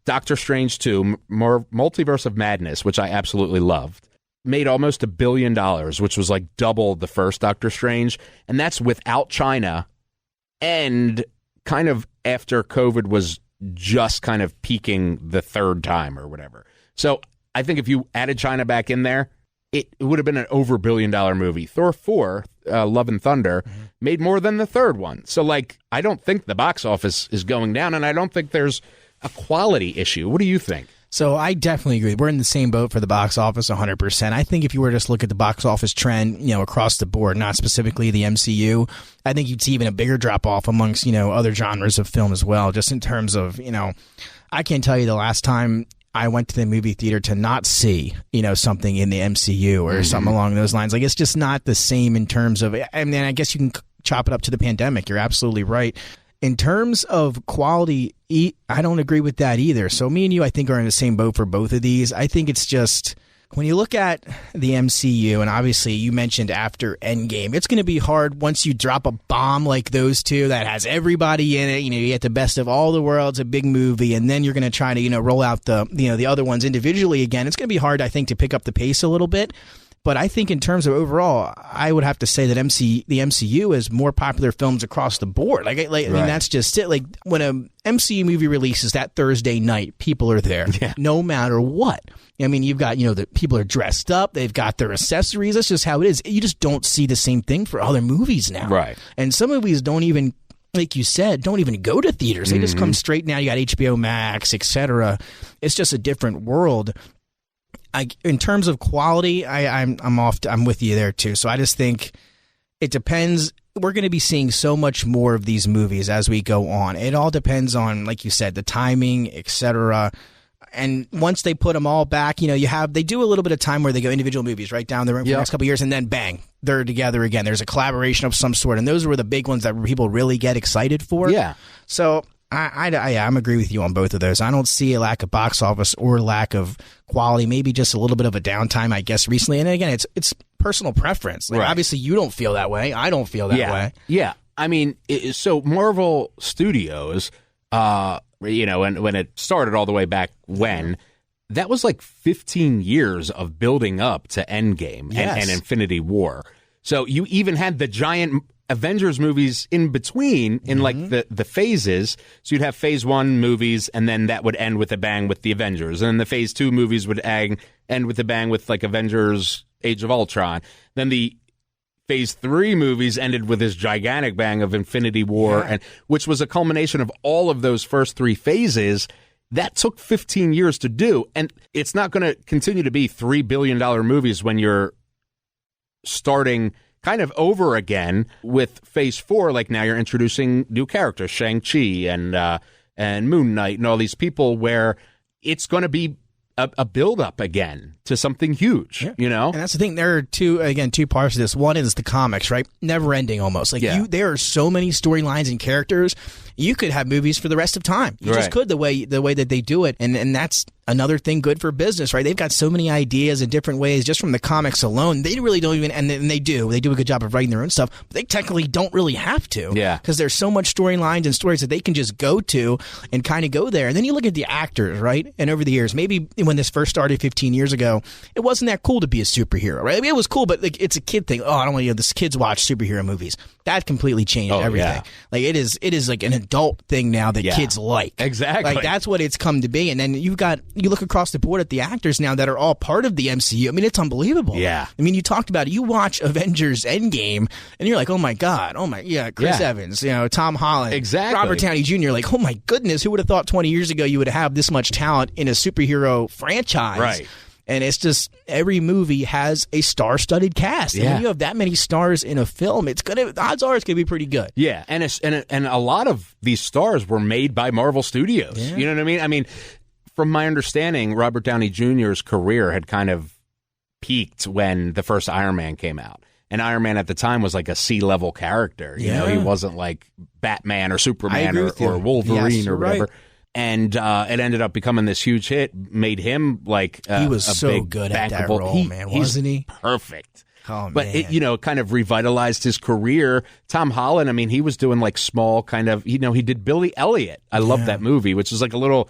Doctor Strange 2, Multiverse of Madness, which I absolutely loved, made almost $1 billion, which was like double the first Doctor Strange. And that's without China and kind of after COVID was just kind of peaking the third time or whatever. So I think if you added China back in there, it would have been an over $1 billion movie. Thor 4, Love and Thunder, made more than the third one. So, like, I don't think the box office is going down, and I don't think there's a quality issue. What do you think? So I definitely agree. We're in the same boat for the box office 100%. I think if you were to just look at the box office trend, across the board, not specifically the MCU, I think you'd see even a bigger drop-off amongst, other genres of film as well, just in terms of, I can't tell you the last time I went to the movie theater to not see, something in the MCU or something along those lines. Like, it's just not the same in terms of, I mean, I guess you can chop it up to the pandemic. You're absolutely right. In terms of quality, I don't agree with that either. So me and you, I think, are in the same boat for both of these. I think it's just, when you look at the MCU, and obviously you mentioned after Endgame, it's going to be hard once you drop a bomb like those two that has everybody in it. You get the best of all the worlds, a big movie, and then you're going to try to, roll out the other ones individually again. It's going to be hard, I think, to pick up the pace a little bit. But I think in terms of overall, I would have to say that the MCU is more popular films across the board. I mean, that's just it. Like, when a MCU movie releases that Thursday night, people are there, no matter what. I mean, you've got, the people are dressed up, they've got their accessories. That's just how it is. You just don't see the same thing for other movies now. Right. And some movies don't even, like you said, don't even go to theaters. They just come straight now. You got HBO Max, etc. It's just a different world. In terms of quality, I'm with you there too. So I just think it depends. We're going to be seeing so much more of these movies as we go on. It all depends on, like you said, the timing, etc. And once they put them all back, they do a little bit of time where they go individual movies right down the road for the next couple of years, and then bang, they're together again. There's a collaboration of some sort, and those were the big ones that people really get excited for. Yeah. So I'm agree with you on both of those. I don't see a lack of box office or lack of quality. Maybe just a little bit of a downtime, I guess, recently. And again, it's personal preference. Like, obviously, you don't feel that way. I don't feel that way. Yeah. I mean, so Marvel Studios, and when it started all the way back when, that was like 15 years of building up to Endgame and Infinity War. So you even had the giant Avengers movies in between in like the phases. So you'd have phase 1 movies, and then that would end with a bang with the Avengers. And then the phase 2 movies would end with a bang with like Avengers Age of Ultron. Then the phase 3 movies ended with this gigantic bang of Infinity War, and which was a culmination of all of those first 3 phases. That took 15 years to do. And it's not going to continue to be $3 billion movies when you're starting kind of over again with phase 4. Like, now you're introducing new characters, Shang-Chi and Moon Knight and all these people, where it's going to be a build-up again to something huge, And that's the thing. There are two parts to this. One is the comics, right? Never-ending almost. Like, there are so many storylines and characters. You could have movies for the rest of time. You just could, the way that they do it. And that's another thing good for business, right? They've got so many ideas in different ways just from the comics alone. They really don't even, and they do a good job of writing their own stuff, but they technically don't really have to. Yeah. Because there's so much storylines and stories that they can just go to and kind of go there. And then you look at the actors, right? And over the years, maybe when this first started 15 years ago, it wasn't that cool to be a superhero, right? I mean, it was cool, but like, it's a kid thing. Oh, I don't want to, this kids watch superhero movies. That completely changed everything. Yeah. Like, it is like an adult thing now that kids like. Exactly. Like, that's what it's come to be. And then you look across the board at the actors now that are all part of the MCU. I mean, it's unbelievable. Yeah. I mean, you talked about it. You watch Avengers Endgame, and you're like, oh my God. Chris Evans, Tom Holland. Exactly. Robert Downey Jr. Like, oh my goodness, who would have thought 20 years ago you would have this much talent in a superhero franchise? Right. And it's just, every movie has a star-studded cast. And when you have that many stars in a film, odds are it's gonna be pretty good. Yeah, and a lot of these stars were made by Marvel Studios. Yeah. You know what I mean? I mean, from my understanding, Robert Downey Jr.'s career had kind of peaked when the first Iron Man came out. And Iron Man at the time was like a C-level character. You know, he wasn't like Batman or Superman or Wolverine or whatever. Right. And it ended up becoming this huge hit, made him like he was a so big, good at that role, man, wasn't he? Perfect. Oh, but man. it, kind of revitalized his career. Tom Holland, I mean, he was doing like small kind of, he did Billy Elliot. I love that movie, which is like a little.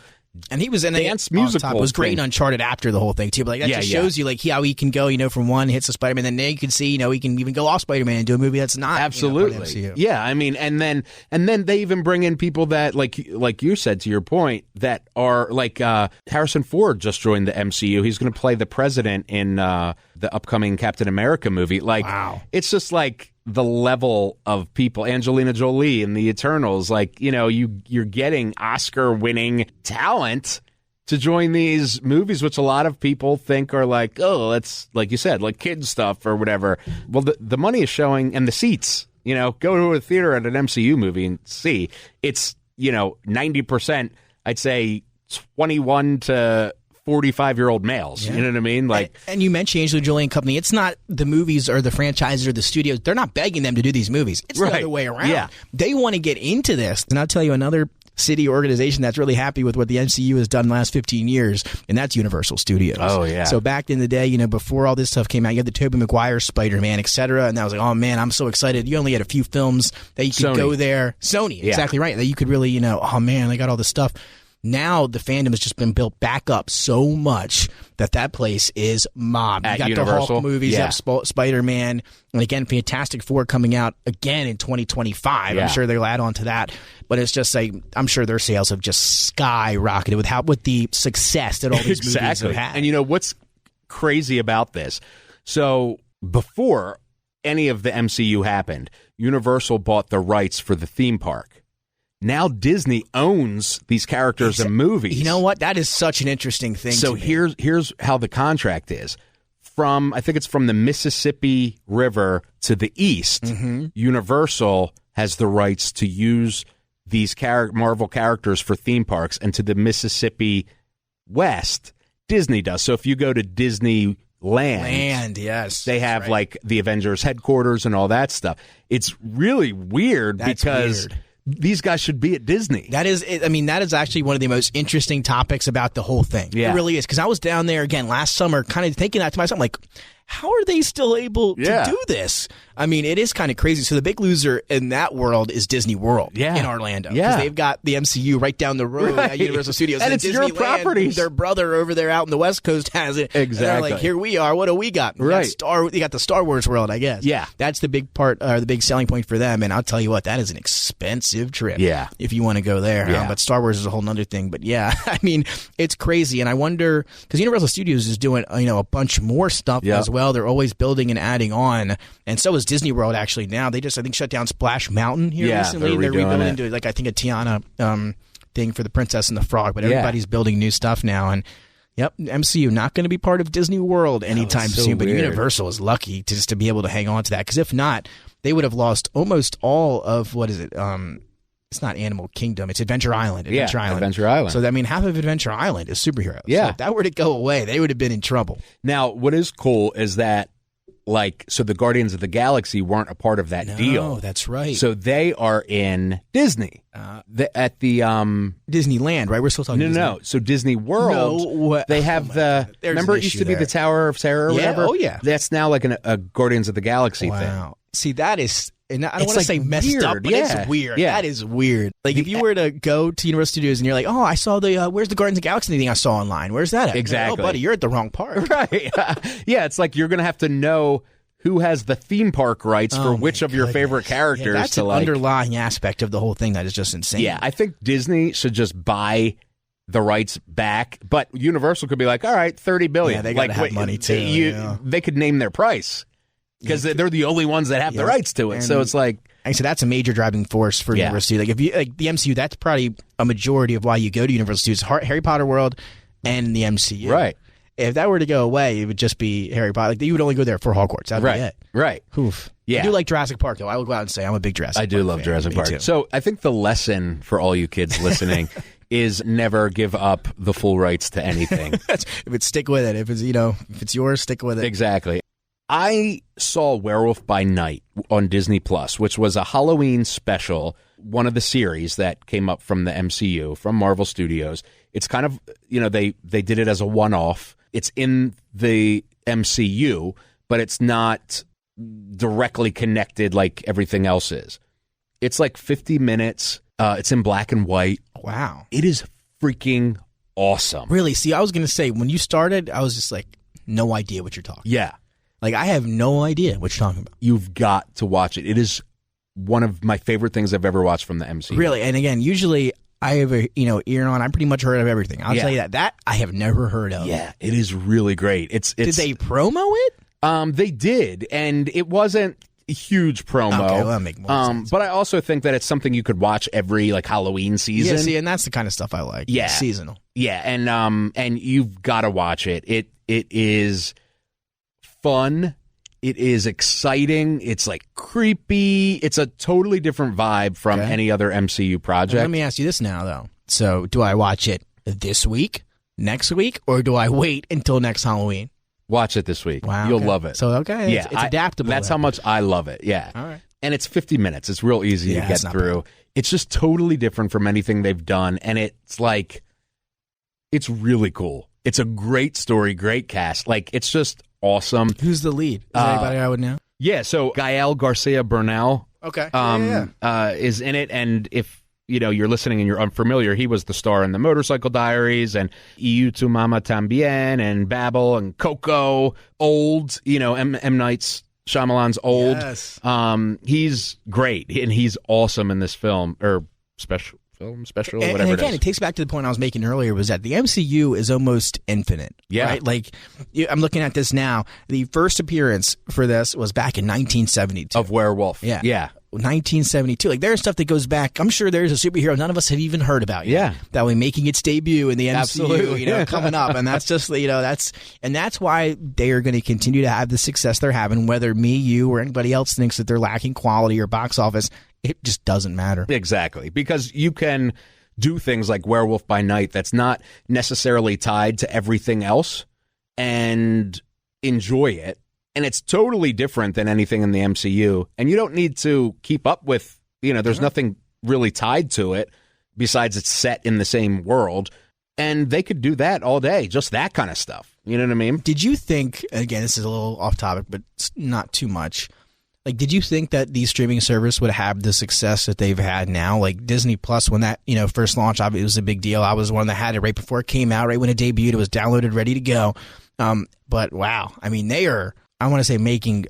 And he was in dance musical. It was great in Uncharted after the whole thing too. But like, that just shows you like how he can go, from one hits of Spider-Man, and then you can see, he can even go off Spider-Man and do a movie that's not absolutely. Yeah, I mean, and then they even bring in people that like you said, to your point, that are like Harrison Ford just joined the MCU. He's going to play the president in the upcoming Captain America movie. Like, wow. It's just like the level of people, Angelina Jolie in the Eternals, like, you're getting Oscar-winning talent to join these movies, which a lot of people think are like, oh, it's, like you said, like kid stuff or whatever. Well, the money is showing, and the seats, go to a theater at an MCU movie and see, it's, 90%, I'd say 21 to 45-year-old males. You know what I mean? Like, and you mentioned Angela Jolie and company. It's not the movies or the franchises or the studios. They're not begging them to do these movies. It's the other way around. Yeah. They want to get into this. And I'll tell you another city organization that's really happy with what the MCU has done in the last 15 years, and that's Universal Studios. Oh, yeah. So back in the day, before all this stuff came out, you had the Tobey Maguire Spider-Man, etc., and I was like, oh man, I'm so excited. You only had a few films that you could go there. Sony, exactly right. That you could really, oh man, they got all this stuff. Now the fandom has just been built back up so much that place is mobbed. You got Universal? the Hulk movies, Spider-Man, and again, Fantastic Four coming out again in 2025. I'm sure they'll add on to that. But it's just like, I'm sure their sales have just skyrocketed with the success that all these movies have had. And what's crazy about this? So before any of the MCU happened, Universal bought the rights for the theme park. Now Disney owns these characters and movies. You know what? That is such an interesting thing. So here's how the contract is. I think it's from the Mississippi River to the east, Universal has the rights to use these Marvel characters for theme parks, and to the Mississippi West, Disney does. So if you go to Disneyland, they have like the Avengers headquarters and all that stuff. It's really weird because these guys should be at Disney. That is actually one of the most interesting topics about the whole thing. Yeah. It really is. Because I was down there again last summer kind of thinking that to myself, like, how are they still able to do this? I mean, it is kind of crazy. So the big loser in that world is Disney World in Orlando. Because they've got the MCU right down the road at Universal Studios. And it's your properties. Their brother over there out in the West Coast has it. Exactly. And they're like, here we are. What do we got? You got the Star Wars world, I guess. Yeah. That's the big part, the big selling point for them. And I'll tell you what, that is an expensive trip. Yeah. If you want to go there. Yeah. But Star Wars is a whole nother thing. But yeah, I mean, it's crazy. And I wonder, because Universal Studios is doing, a bunch more stuff as well. They're always building and adding on, and so is Disney World actually now. They just, I think, shut down Splash Mountain here recently. They're rebuilding to like, I think, a Tiana thing for the Princess and the Frog, but everybody's building new stuff now. And MCU not going to be part of Disney World anytime soon, but Universal is lucky to be able to hang on to that, because if not, they would have lost almost all of, what is it, it's not Animal Kingdom, it's Adventure Island. Adventure Island. So, half of Adventure Island is superheroes. Yeah. So if that were to go away, they would have been in trouble. Now, what is cool is that, so the Guardians of the Galaxy weren't a part of that deal. Oh, that's right. So they are in Disney. At the Disneyland, right? We're still talking No. So Disney World, they have remember it used to be the Tower of Terror or whatever? Oh, yeah. That's now like a Guardians of the Galaxy thing. See, that is... And I don't want to say messed up, but it's weird. Yeah. That is weird. Like, if you were to go to Universal Studios and you're like, oh, I saw where's the Guardians of the Galaxy thing I saw online? Where's that at? Exactly. Like, oh, buddy, you're at the wrong park. Right. Yeah, it's like you're going to have to know who has the theme park rights for which of your favorite characters. Yeah, that's an underlying aspect of the whole thing that is just insane. Yeah, I think Disney should just buy the rights back, but Universal could be like, all right, $30 billion. Yeah, they got to have money, too. They could name their price, because they're the only ones that have the rights to it. And so it's like... So that's a major driving force for Universal. Like, if you the MCU, that's probably a majority of why you go to Universal Studios. Harry Potter World and the MCU. Right. If that were to go away, it would just be Harry Potter. Like, you would only go there for Hogwarts. That'd be it. Right. Oof. Yeah. I do like Jurassic Park, though. I will go out and say I'm a big Jurassic Park I do love fan. Jurassic Park. Too. So I think the lesson for all you kids listening is never give up the full rights to anything. If it's stick with it. If it's yours, stick with it. Exactly. I saw Werewolf by Night on Disney Plus, which was a Halloween special, one of the series that came up from the MCU, from Marvel Studios. It's kind of, they did it as a one-off. It's in the MCU, but it's not directly connected like everything else is. It's like 50 minutes. It's in black and white. Wow. It is freaking awesome. Really? See, I was going to say, when you started, I was just like, no idea what you're talking about. Yeah. Like, I have no idea what you're talking about. You've got to watch it. It is one of my favorite things I've ever watched from the MCU. Really? And again, usually I have a ear on. I'm pretty much heard of everything. I'll tell you that. That I have never heard of. Yeah, it is really great. It's Did they promo it? They did, and it wasn't a huge promo. Okay, well, that makes more sense. But I also think that it's something you could watch every Halloween season. Yeah, see, and that's the kind of stuff I like. Yeah, it's seasonal. Yeah, and you've got to watch it. It is fun. It is exciting. It's creepy. It's a totally different vibe from any other MCU project. Let me ask you this now, though. So, do I watch it this week, next week, or do I wait until next Halloween? Watch it this week. Wow, You'll love it. So, okay. It's adaptable. That's how much I love it. Yeah. All right. And it's 50 minutes. It's real easy to get through. It's just totally different from anything they've done. And it's like, it's really cool. It's a great story, great cast. Like, it's just awesome. Who's the lead? Is there anybody I would know? Yeah, so Gael Garcia Bernal is in it. And if you're listening and you're unfamiliar, he was the star in The Motorcycle Diaries and Y Tu Mama Tambien and Babel and Coco, Old, M. Night's Shyamalan's Old. Yes. He's great, and he's awesome in this film, or special, whatever and again, it is. It takes back to the point I was making earlier, was that the MCU is almost infinite. Yeah. Right? Like, I'm looking at this now. The first appearance for this was back in 1972. Of Werewolf. Yeah. Yeah. 1972. Like, there's stuff that goes back. I'm sure there's a superhero none of us have even heard about yet. Yeah. That way making its debut in the MCU, Absolutely. Coming up. And that's just, that's why they are going to continue to have the success they're having, whether me, you, or anybody else thinks that they're lacking quality or box office. It just doesn't matter. Exactly. Because you can do things like Werewolf by Night that's not necessarily tied to everything else and enjoy it. And it's totally different than anything in the MCU. And you don't need to keep up with, there's nothing really tied to it besides it's set in the same world. And they could do that all day, just that kind of stuff. You know what I mean? Did you think, again, this is a little off topic, but it's not too much. Like, did you think that these streaming service would have the success that they've had now? Like Disney Plus, when that, first launched, obviously it was a big deal. I was one that had it right before it came out, right when it debuted. It was downloaded, ready to go. But wow, I mean, they are, I want to say, making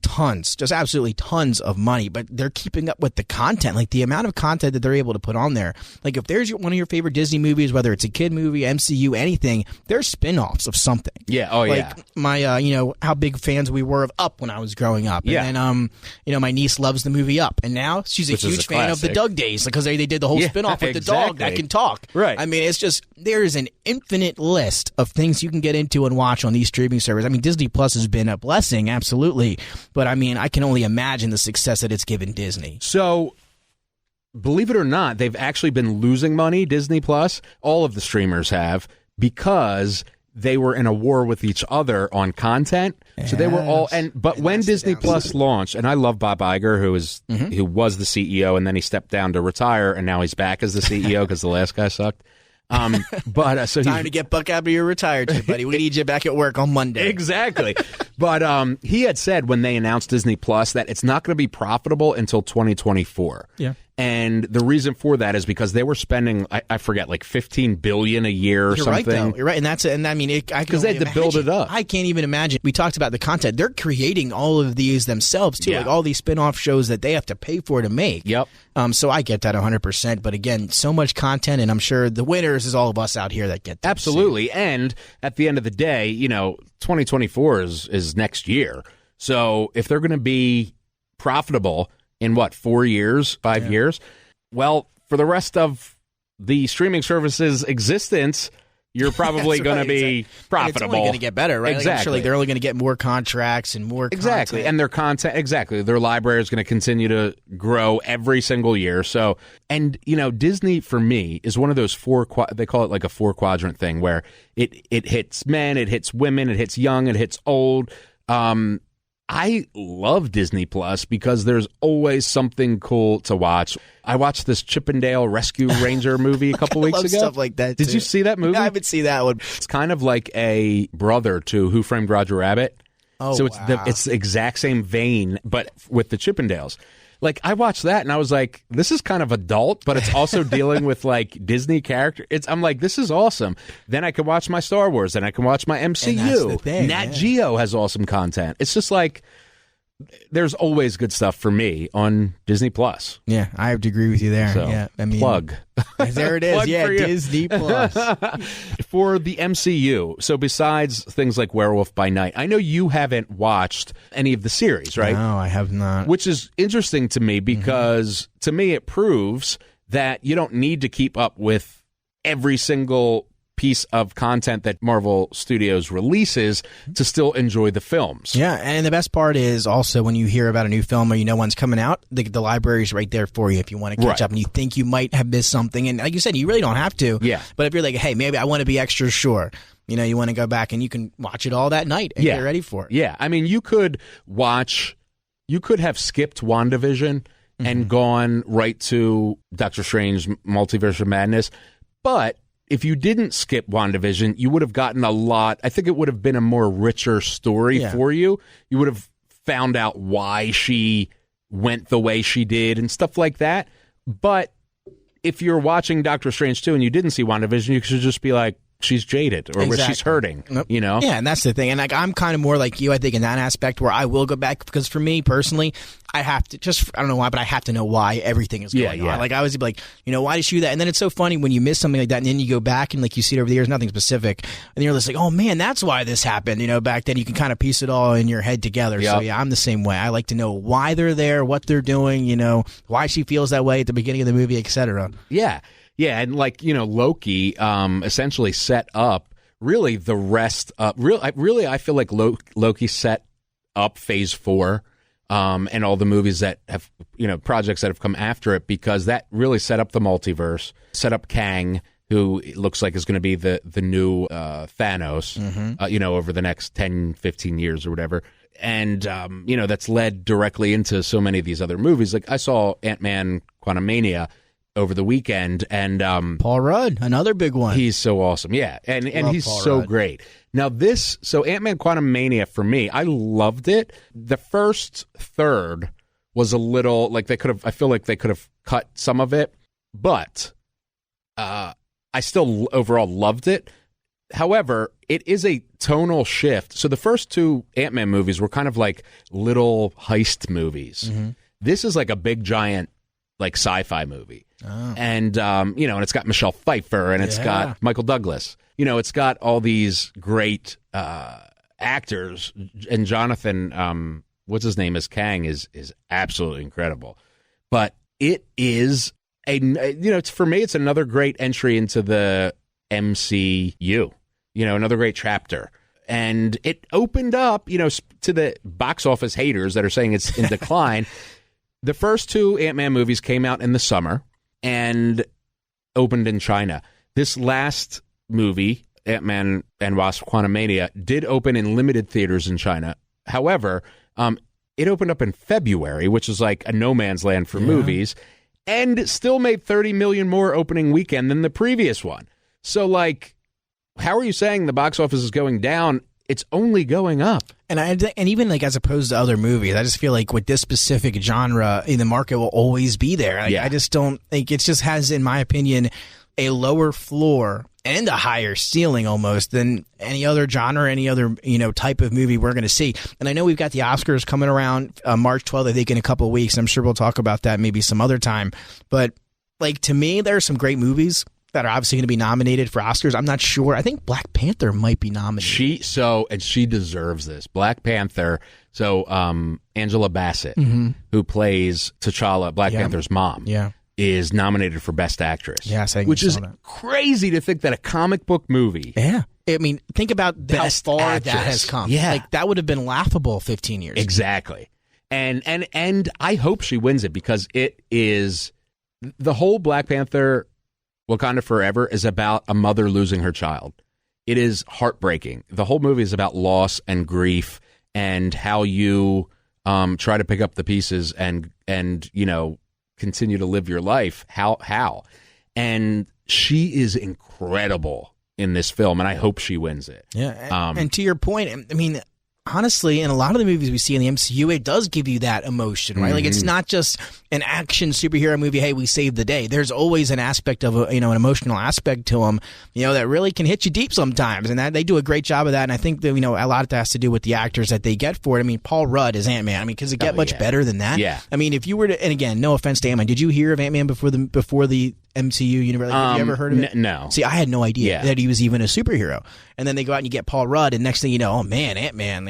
tons, just absolutely tons of money, but they're keeping up with the content, like the amount of content that they're able to put on there. Like, if there's one of your favorite Disney movies, whether it's a kid movie, MCU, anything, there's spin-offs of something. Yeah. Oh, like, yeah. My, how big fans we were of Up when I was growing up. Yeah. And then, my niece loves the movie Up, and now she's a huge fan of the Doug days because they did the whole spin-off with the dog that can talk. Right. I mean, it's just, there's an infinite list of things you can get into and watch on these streaming services. I mean, Disney Plus has been a blessing, absolutely. But I mean, I can only imagine the success that it's given Disney. So, believe it or not, they've actually been losing money, Disney Plus. All of the streamers have, because they were in a war with each other on content. Yes. So they were all, but when Disney Plus launched, and I love Bob Iger, who was the CEO, and then he stepped down to retire, and now he's back as the CEO because the last guy sucked. But so time to get Buck out of your retired, buddy. We need you back at work on Monday. Exactly. But he had said when they announced Disney Plus that it's not going to be profitable until 2024. Yeah. And the reason for that is because they were spending, I forget, like $15 billion a year or something. Right, though. You're right, and I mean, because they had to build it up. I can't even imagine. We talked about the content; they're creating all of these themselves too, like all these spin-off shows that they have to pay for to make. Yep. So I get that 100%. But again, so much content, and I'm sure the winners is all of us out here that get that. Absolutely. And at the end of the day, 2024 is next year. So if they're going to be profitable in 4 years, 5 years? Well, for the rest of the streaming service's existence, you're probably going to be profitable. And it's only going to get better, right? Exactly. Like, I'm sure they're only going to get more contracts and more content. And their content, their library is going to continue to grow every single year. So, and, Disney, for me, is one of those they call it like a 4-quadrant thing, where it hits men, it hits women, it hits young, it hits old. I love Disney Plus because there's always something cool to watch. I watched this Chippendale Rescue Ranger movie a couple weeks ago. Stuff like that. Did you see that movie? I haven't seen that one. It's kind of like a brother to Who Framed Roger Rabbit. Oh, so it's the exact same vein, but with the Chippendales. Like, I watched that and I was like, this is kind of adult, but it's also dealing with like Disney character. I'm like, this is awesome. Then I can watch my Star Wars, then I can watch my MCU. And that's the thing, Nat Geo has awesome content. It's just like, there's always good stuff for me on Disney Plus. Yeah, I have to agree with you there. So, yeah, I mean, plug. There it is. Plug Yeah, for you. Disney Plus. For the MCU, so besides things like Werewolf by Night, I know you haven't watched any of the series, right? No, I have not. Which is interesting to me because to me it proves that you don't need to keep up with every single piece of content that Marvel Studios releases to still enjoy the films. Yeah, and the best part is also when you hear about a new film or you know one's coming out, the library's right there for you if you want to catch up and you think you might have missed something. And like you said, you really don't have to. Yeah. But if you're like, hey, maybe I want to be extra sure, you know, you want to go back and you can watch it all that night and get ready for it. Yeah, I mean, you could have skipped WandaVision and gone right to Doctor Strange Multiverse of Madness, but if you didn't skip WandaVision, you would have gotten a lot. I think it would have been a more richer story for you. You would have found out why she went the way she did and stuff like that. But if you're watching Doctor Strange 2 and you didn't see WandaVision, you should just be like, she's jaded or she's hurting, you know? Yeah, and that's the thing. And like I'm kind of more like you, I think, in that aspect where I will go back because for me personally, I have to I don't know why, but I have to know why everything is going on. Like I always be like, you know, why did she do that? And then it's so funny when you miss something like that and then you go back and like you see it over the years, nothing specific. And you're just like, oh man, that's why this happened. You know, back then you can kind of piece it all in your head together. So yeah, I'm the same way. I like to know why they're there, what they're doing, you know, why she feels that way at the beginning of the movie, etc. Yeah. Yeah. And like, you know, Loki essentially set up really the rest of I feel like Loki set up phase 4 and all the movies that have, you know, projects that have come after it, because that really set up the multiverse, set up Kang, who looks like is going to be the new Thanos, you know, over the next 10, 15 years or whatever. And, you know, that's led directly into so many of these other movies. Like I saw Ant-Man Quantumania over the weekend, and Paul Rudd, another big one. He's so awesome, yeah, and he's Paul so Rudd. Great. Now so Ant-Man Quantumania for me, I loved it. The first third was a little like I feel like they could have cut some of it, but I still overall loved it. However, it is a tonal shift. So the first two Ant-Man movies were kind of like little heist movies. This is like a big giant like sci-fi movie. And, you know, and it's got Michelle Pfeiffer and it's got Michael Douglas. You know, it's got all these great actors. And Jonathan, what's his name, as Kang is absolutely incredible. But it is for me, it's another great entry into the MCU. You know, another great chapter. And it opened up, you know, to the box office haters that are saying it's in decline. The first two Ant-Man movies came out in the summer and opened in China. This last movie, Ant-Man and Wasp: Quantumania, did open in limited theaters in China. However, it opened up in February, which is like a no man's land for movies, and it still made $30 million more opening weekend than the previous one. So, like, how are you saying the box office is going down? It's only going up. And even like as opposed to other movies, I just feel like with this specific genre, in the market will always be there. I just don't think it just has, in my opinion, a lower floor and a higher ceiling almost than any other genre, any other, you know, type of movie we're going to see. And I know we've got the Oscars coming around March 12th, I think, in a couple of weeks. I'm sure we'll talk about that maybe some other time. But like, to me, there are some great movies that are obviously going to be nominated for Oscars. I'm not sure. I think Black Panther might be nominated. She deserves this. Black Panther. So Angela Bassett, who plays T'Challa, Black Panther's mom, is nominated for Best Actress. Yes, which is crazy to think that a comic book movie. Yeah. I mean, think about how far actress. that has come. Yeah. Like, that would have been laughable 15 years ago. Exactly. And I hope she wins it, because it is the whole Black Panther Wakanda Forever is about a mother losing her child. It is heartbreaking. The whole movie is about loss and grief and how you try to pick up the pieces and you know, continue to live your life. How? And she is incredible in this film, and I hope she wins it. Yeah. And to your point, I mean, honestly, in a lot of the movies we see in the MCU, it does give you that emotion, right? Like, it's not just an action superhero movie, hey, we saved the day. There's always an aspect of, an emotional aspect to them, that really can hit you deep sometimes. And that they do a great job of that. And I think that, a lot of that has to do with the actors that they get for it. I mean, Paul Rudd is Ant-Man. I mean, does it get much better than that? Yeah. I mean, if you were to, and again, no offense to Ant-Man, did you hear of Ant-Man before the MCU universe? Have you ever heard of it? No. See, I had no idea that he was even a superhero. And then they go out and you get Paul Rudd, and next thing you know, oh man, Ant-Man,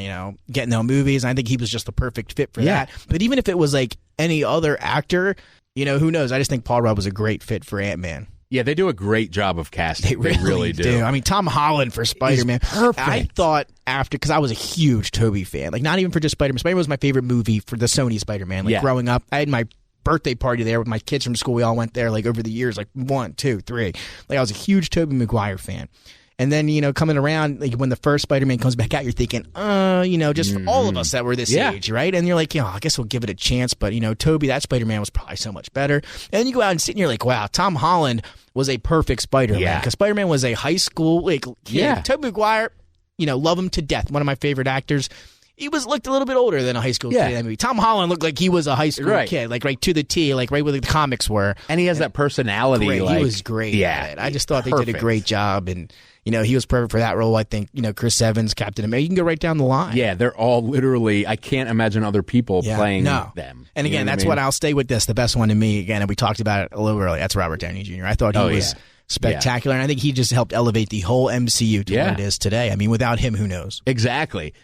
getting no movies. And I think he was just the perfect fit for that. But even if it was like any other actor, who knows? I just think Paul Rudd was a great fit for Ant-Man. Yeah, they do a great job of casting. They really do. I mean, Tom Holland for Spider-Man. Perfect. I thought after, because I was a huge Tobey fan, like not even for just Spider-Man. Spider-Man was my favorite movie for the Sony Spider-Man. Like growing up, I had my birthday party there with my kids from school. We all went there like over the years, like 1, 2, 3. Like I was a huge Tobey Maguire fan. And then, coming around, like when the first Spider-Man comes back out, you're thinking, just for all of us that were this age, right? And you're like, I guess we'll give it a chance. But, Tobey, that Spider-Man was probably so much better. And then you go out and sit and you're like, wow, Tom Holland was a perfect Spider-Man. Because Spider-Man was a high school, kid. Yeah. Tobey Maguire, love him to death. One of my favorite actors. He looked a little bit older than a high school kid in that movie. Tom Holland looked like he was a high school kid, like right to the T, like right where the comics were. And he has that personality. He was great. Yeah. I just thought they did a great job. And, he was perfect for that role. I think, Chris Evans, Captain America. You can go right down the line. Yeah, they're all literally, I can't imagine other people playing them. And again, that's what I'll stay with this. The best one to me, again, and we talked about it a little earlier, that's Robert Downey Jr. I thought he was spectacular. And I think he just helped elevate the whole MCU to what it is today. I mean, without him, who knows? Exactly.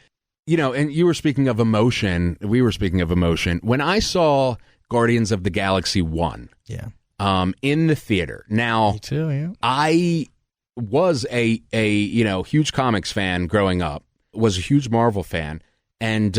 And you were speaking of emotion. We were speaking of emotion. When I saw Guardians of the Galaxy 1 in the theater. Now, me too, I was a huge comics fan growing up, was a huge Marvel fan, and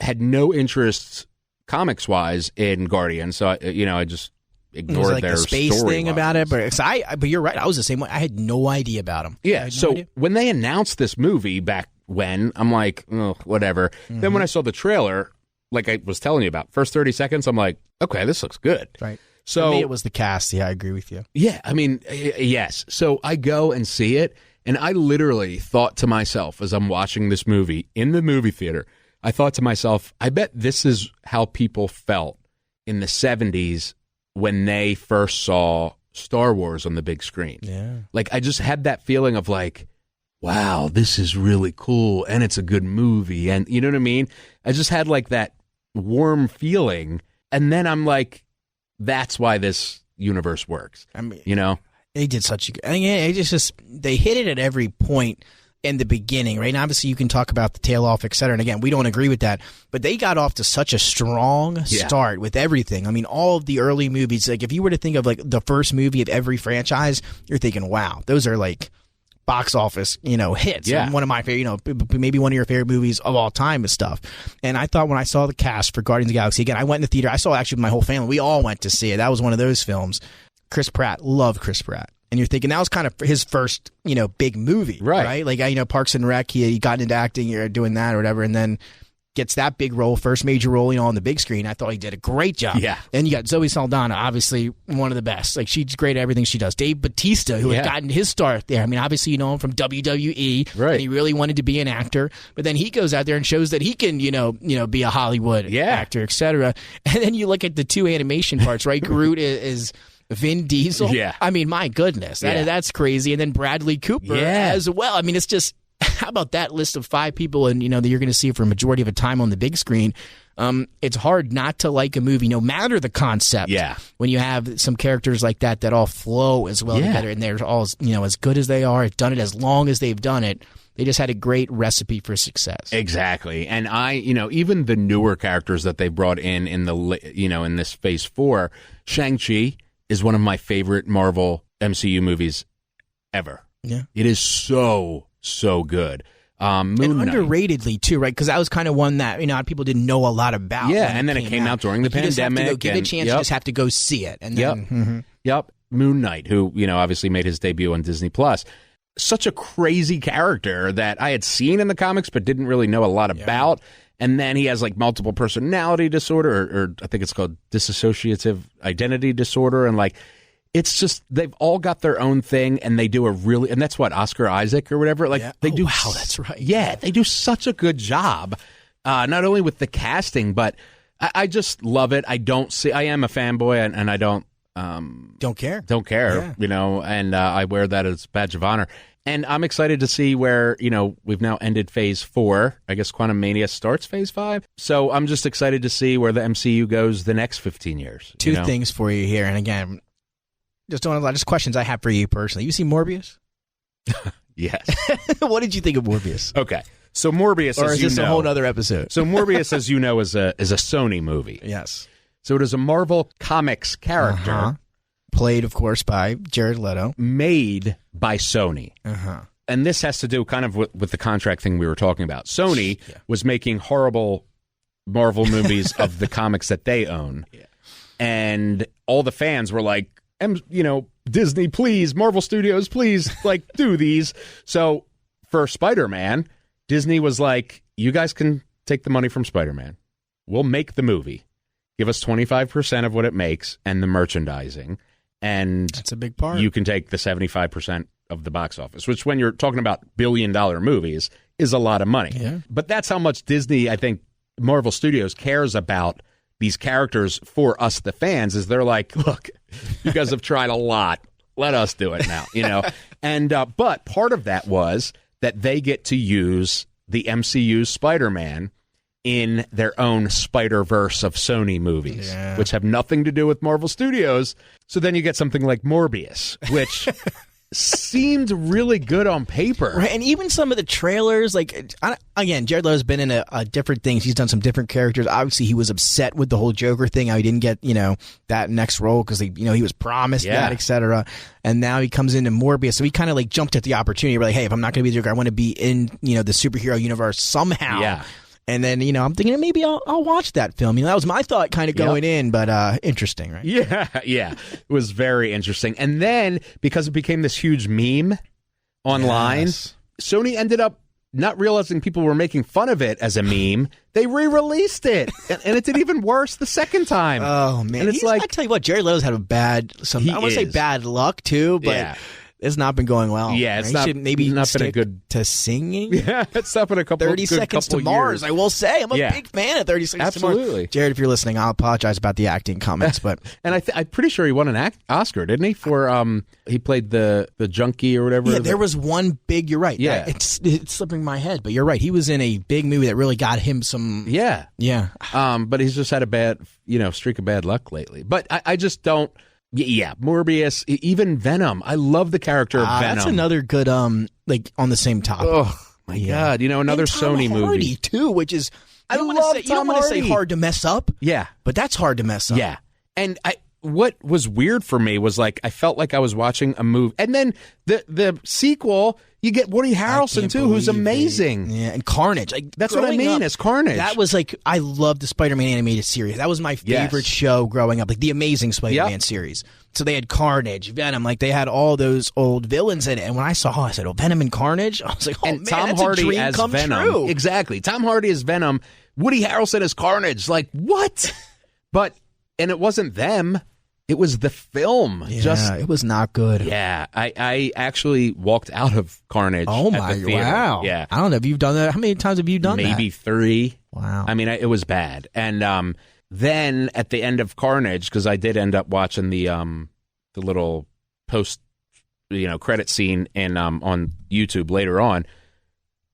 had no interest comics-wise in Guardians. So, I just ignored their the space story thing lines. About it. But you're right. I was the same way. I had no idea about him. Yeah, when they announced this movie back when, I'm like, oh, whatever. Mm-hmm. Then when I saw the trailer, like I was telling you about, first 30 seconds, I'm like, okay, this looks good. Right. So for me, it was the cast. Yeah, I agree with you. Yeah, I mean, yes. So I go and see it, and I literally thought to myself as I'm watching this movie in the movie theater, I thought to myself, I bet this is how people felt in the 70s when they first saw Star Wars on the big screen. Yeah. Like, I just had that feeling of like, wow, this is really cool, and it's a good movie, and you know what I mean? I just had like that warm feeling, and then I'm like, that's why this universe works. I mean, they did such a good. I mean, they hit it at every point in the beginning, right? And obviously, you can talk about the tail off, et cetera. And again, we don't agree with that, but they got off to such a strong start with everything. I mean, all of the early movies. Like, if you were to think of like the first movie of every franchise, you're thinking, wow, those are like box office, hits. Yeah. And one of my favorite, maybe one of your favorite movies of all time and stuff. And I thought when I saw the cast for Guardians of the Galaxy, again, I went in the theater. I saw actually with my whole family. We all went to see it. That was one of those films. Chris Pratt, love Chris Pratt. And you're thinking that was kind of his first, big movie, right? Like, Parks and Rec, he got into acting or doing that or whatever, and then gets that big role, first major role, on the big screen. I thought he did a great job. Yeah. And you got Zoe Saldana, obviously one of the best. Like, she's great at everything she does. Dave Bautista, who had gotten his start there. I mean, obviously you know him from WWE, right? And he really wanted to be an actor, but then he goes out there and shows that he can, be a Hollywood actor, etc. And then you look at the two animation parts, right? Groot is Vin Diesel. Yeah. I mean, my goodness, that's crazy. And then Bradley Cooper as well. I mean, it's just, how about that list of 5 people and, that you're going to see for a majority of the time on the big screen? It's hard not to like a movie, no matter the concept. Yeah. When you have some characters like that all flow as well together, and they're all, as good as they are, done it as long as they've done it. They just had a great recipe for success. Exactly. And even the newer characters that they brought in in this Phase 4, Shang-Chi is one of my favorite Marvel MCU movies ever. Yeah. It is so good. Moon Knight. Underratedly too, right? Because that was kind of one that people didn't know a lot about. Yeah, and then it came out during the pandemic. You give it a chance. You just have to go see it. And then, Moon Knight, who obviously made his debut on Disney Plus. Such a crazy character that I had seen in the comics but didn't really know a lot about. And then he has like multiple personality disorder, or I think it's called dissociative identity disorder, and like, it's just, they've all got their own thing, and they do and that's what, Oscar Isaac or whatever. Like, they do. Wow, that's right. Yeah, they do such a good job, not only with the casting, but I just love it. I am a fanboy, and I don't care. Don't care, and I wear that as a badge of honor. And I'm excited to see where, we've now ended Phase 4. I guess Quantumania starts Phase 5. So I'm just excited to see where the MCU goes the next 15 years. Two things for you here. And again, just questions I have for you personally. You see Morbius? Yes. What did you think of Morbius? Okay. So Morbius, or is this a whole other episode? So Morbius, as you know, is a Sony movie. Yes. So it is a Marvel Comics character played, of course, by Jared Leto. Made by Sony. And this has to do kind of with the contract thing we were talking about. Sony was making horrible Marvel movies of the comics that they own. And all the fans were like, Disney, please, Marvel Studios, please, like, do these. So for Spider-Man, Disney was like, you guys can take the money from Spider-Man. We'll make the movie. Give us 25% of what it makes and the merchandising. And that's a big part. You can take the 75% of the box office, which when you're talking about billion-dollar movies is a lot of money. Yeah. But that's how much Disney, I think, Marvel Studios cares about these characters for us, the fans, is they're like, look, you guys have tried a lot. Let us do it now, And but part of that was that they get to use the MCU's Spider-Man in their own Spider-Verse of Sony movies, which have nothing to do with Marvel Studios. So then you get something like Morbius, which seemed really good on paper. Right, and even some of the trailers, like, again, Jared Leto's been in a different things. He's done some different characters. Obviously, he was upset with the whole Joker thing, how he didn't get, that next role because, he was promised that, etc. And now he comes into Morbius. So he kind of, like, jumped at the opportunity. We're like, hey, if I'm not going to be the Joker, I want to be in, the superhero universe somehow. Yeah. And then, I'm thinking maybe I'll watch that film. That was my thought kind of going in, but interesting, right? Yeah. It was very interesting. And then, because it became this huge meme online, Sony ended up not realizing people were making fun of it as a meme. They re-released it, and it did even worse the second time. Oh, man. And it's like, I tell you what, Jared Leto's had I want to say bad luck, too, but... It's not been going well. Yeah, it's not maybe not stick been a good to singing. Yeah, it's not been a couple 30 Seconds to Mars. Years. I will say I'm a big fan of 30 Seconds to Mars. Absolutely, Jared. If you're listening, I'll apologize about the acting comments, but and I'm pretty sure he won an Oscar, didn't he? For he played the junkie or whatever. Yeah, there was one big. You're right. Yeah, it's slipping my head, but you're right. He was in a big movie that really got him some. Yeah. But he's just had a bad streak of bad luck lately. But I just don't. Yeah, Morbius, even Venom. I love the character of Venom. That's another good, like, on the same topic. Oh, my God. Another and Tom Sony Hardy, movie. too, which is, you don't want to say hard to mess up. Yeah. But that's hard to mess up. Yeah. And what was weird for me was, like, I felt like I was watching a movie. And then the sequel, you get Woody Harrelson, too, who's amazing. Yeah, and Carnage. Like, that's what I mean, as Carnage. That was, like, I loved the Spider-Man animated series. That was my favorite show growing up, like, the Amazing Spider-Man series. So they had Carnage, Venom, like, they had all those old villains in it. And when I saw, I said, Venom and Carnage? I was like, and man, Tom that's Hardy a dream as come Venom. true. Exactly. Tom Hardy as Venom. Woody Harrelson as Carnage. Like, what? And it wasn't them. It was the film. Yeah, it was not good. Yeah, I actually walked out of Carnage. Oh at my! the theater. Wow. Yeah, I don't know if you've done that. How many times have you done that? Maybe 3. Wow. I mean, it was bad. And then at the end of Carnage, because I did end up watching the little post, credit scene on YouTube later on.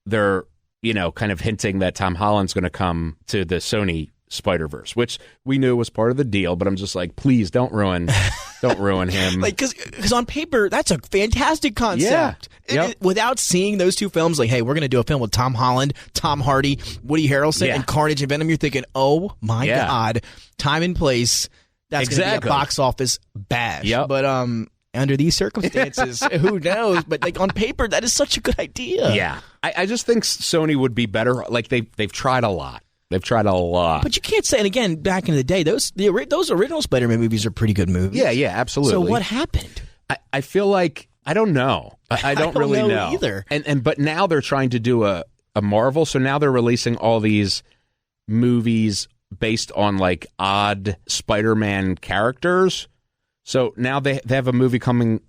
They're kind of hinting that Tom Holland's going to come to the Sony Spider-Verse, which we knew was part of the deal, but I'm just like, please don't ruin him. Like, because on paper, that's a fantastic concept. Yeah. Without seeing those two films, like, hey, we're going to do a film with Tom Holland, Tom Hardy, Woody Harrelson, and Carnage and Venom, you're thinking, oh my God, time and place, that's going to be a box office bash. Yep. But under these circumstances, who knows? But like on paper, that is such a good idea. Yeah. I just think Sony would be better. Like, they've tried a lot. They've tried a lot. But you can't say, and again, back in the day, those original Spider-Man movies are pretty good movies. Yeah, absolutely. So what happened? I feel like, I don't know. I don't really know either. But now they're trying to do a Marvel, so now they're releasing all these movies based on, like, odd Spider-Man characters. So now they have a movie coming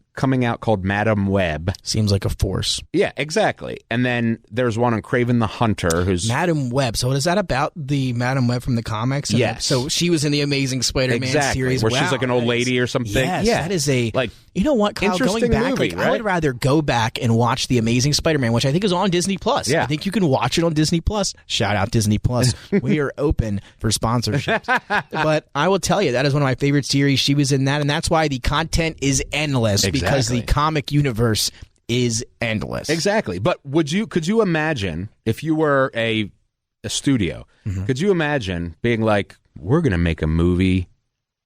out called Madam Web. Seems like a force. Yeah, exactly. And then there's one on Kraven the Hunter, who's Madam Web. So is that about the Madam Web from the comics? Yes. So she was in the Amazing Spider-Man series, where she's like an old lady or something. Yes, yeah, that is a like. You know what, Kyle? Going back, movie, right? I would rather go back and watch the Amazing Spider-Man, which I think is on Disney Plus. Yeah. I think you can watch it on Disney Plus. Shout out Disney Plus. We are open for sponsorships. But I will tell you, that is one of my favorite series. She was in that, and that's why the content is endless, because the comic universe is endless. Exactly. But could you imagine if you were a studio? Mm-hmm. Could you imagine being like, we're going to make a movie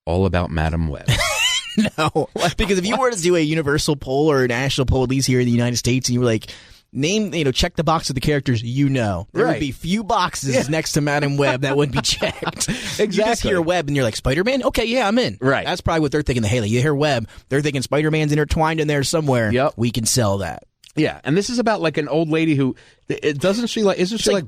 all about Madam Web? No, because if you were to do a universal poll or a national poll, at least here in the United States, and you were like, check the box of the characters there would be few boxes next to Madam Web that wouldn't be checked. Exactly. You just hear Web and you're like, Spider-Man? Okay, yeah, I'm in. Right. That's probably what they're thinking. Hey, you hear Web, they're thinking Spider-Man's intertwined in there somewhere. Yep. We can sell that. Yeah, and this is about like an old lady who isn't she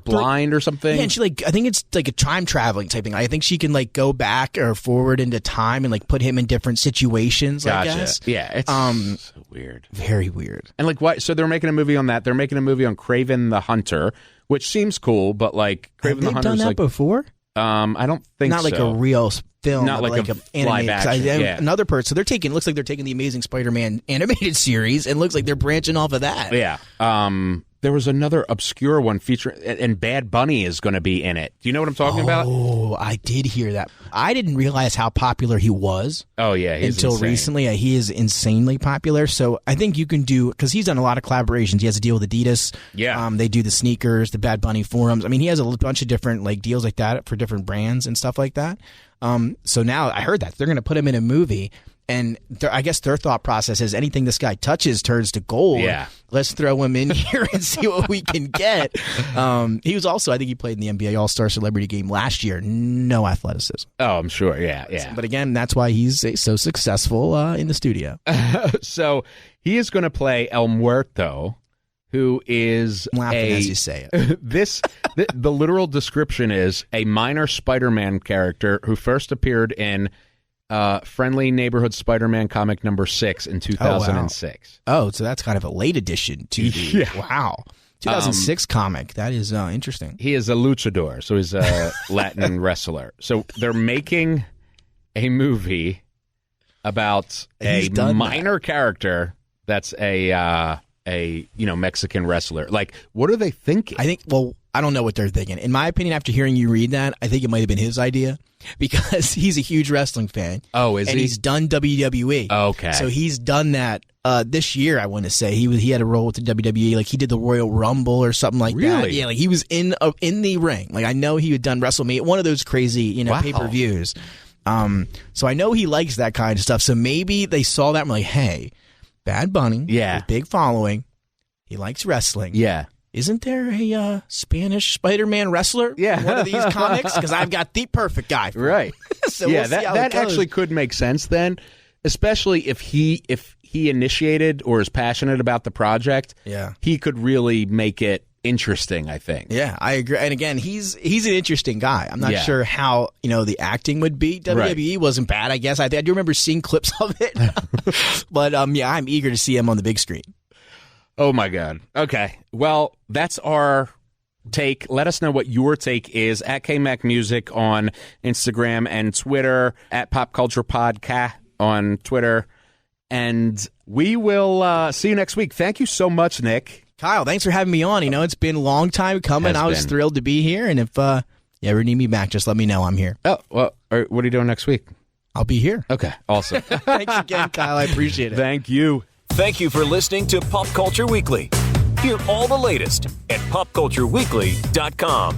blind or something? Yeah, and she I think it's like a time traveling type thing. I think she can like go back or forward into time and like put him in different situations. Gotcha. I guess. Yeah, it's so weird, very weird. And like, why? So they're making a movie on that. They're making a movie on Kraven the Hunter, which seems cool, but like Kraven the Hunter. Have they done that before? I don't think not so. like a real film, not like a animated. live action. Yeah. Another person. So looks like they're taking the Amazing Spider-Man animated series, and looks like they're branching off of that. Yeah. There was another obscure one featuring, and Bad Bunny is going to be in it. Do you know what I'm talking about? Oh, I did hear that. I didn't realize how popular he was. Oh yeah, until insane. recently. Yeah, he is insanely popular. So I think you can do, because he's done a lot of collaborations. He has a deal with Adidas. Yeah. They do the sneakers, the Bad Bunny forums. I mean, he has a bunch of different like deals like that for different brands and stuff like that. So now I heard that they're going to put him in a movie. And I guess their thought process is anything this guy touches turns to gold. Yeah. Let's throw him in here and see what we can get. He was also, I think he played in the NBA All-Star Celebrity Game last year. No athleticism. Oh, I'm sure. Yeah. But again, that's why he's so successful in the studio. So he is going to play El Muerto, who is I'm laughing as you say it. The literal description is a minor Spider-Man character who first appeared in Friendly Neighborhood Spider-Man comic number 6 in 2006. Oh, so that's kind of a late addition to the wow. 2006 comic. That is interesting. He is a luchador, so he's a Latin wrestler. So they're making a movie about a minor character that's a Mexican wrestler. Like, what are they thinking? I don't know what they're thinking. In my opinion, after hearing you read that, I think it might have been his idea because he's a huge wrestling fan. Oh, is he? And he's done WWE. Okay. So he's done that this year, I want to say. He had a role with the WWE. Like, he did the Royal Rumble or something like that. Really? Yeah, like he was in the ring. Like, I know he had done WrestleMania, one of those crazy, pay-per-views. So I know he likes that kind of stuff. So maybe they saw that and were like, hey, Bad Bunny, with big following, he likes wrestling. Yeah. Isn't there a Spanish Spider-Man wrestler? Yeah. In one of these comics? Because I've got the perfect guy for right. So yeah, we'll see how that it goes. actually could make sense then, especially if he initiated or is passionate about the project. Yeah. He could really make it interesting, I think. Yeah, I agree. And again, he's an interesting guy. I'm not sure how, the acting would be. WWE wasn't bad, I guess. I do remember seeing clips of it. But I'm eager to see him on the big screen. Oh, my God. Okay. Well, that's our take. Let us know what your take is at KMac Music on Instagram and Twitter, at Pop Culture Podcast on Twitter. And we will see you next week. Thank you so much, Nick. Kyle, thanks for having me on. It's been a long time coming. I was thrilled to be here. And if you ever need me back, just let me know. I'm here. Oh, well, what are you doing next week? I'll be here. Okay, awesome. Thanks again, Kyle. I appreciate it. Thank you. Thank you for listening to Pop Culture Weekly. Hear all the latest at popcultureweekly.com.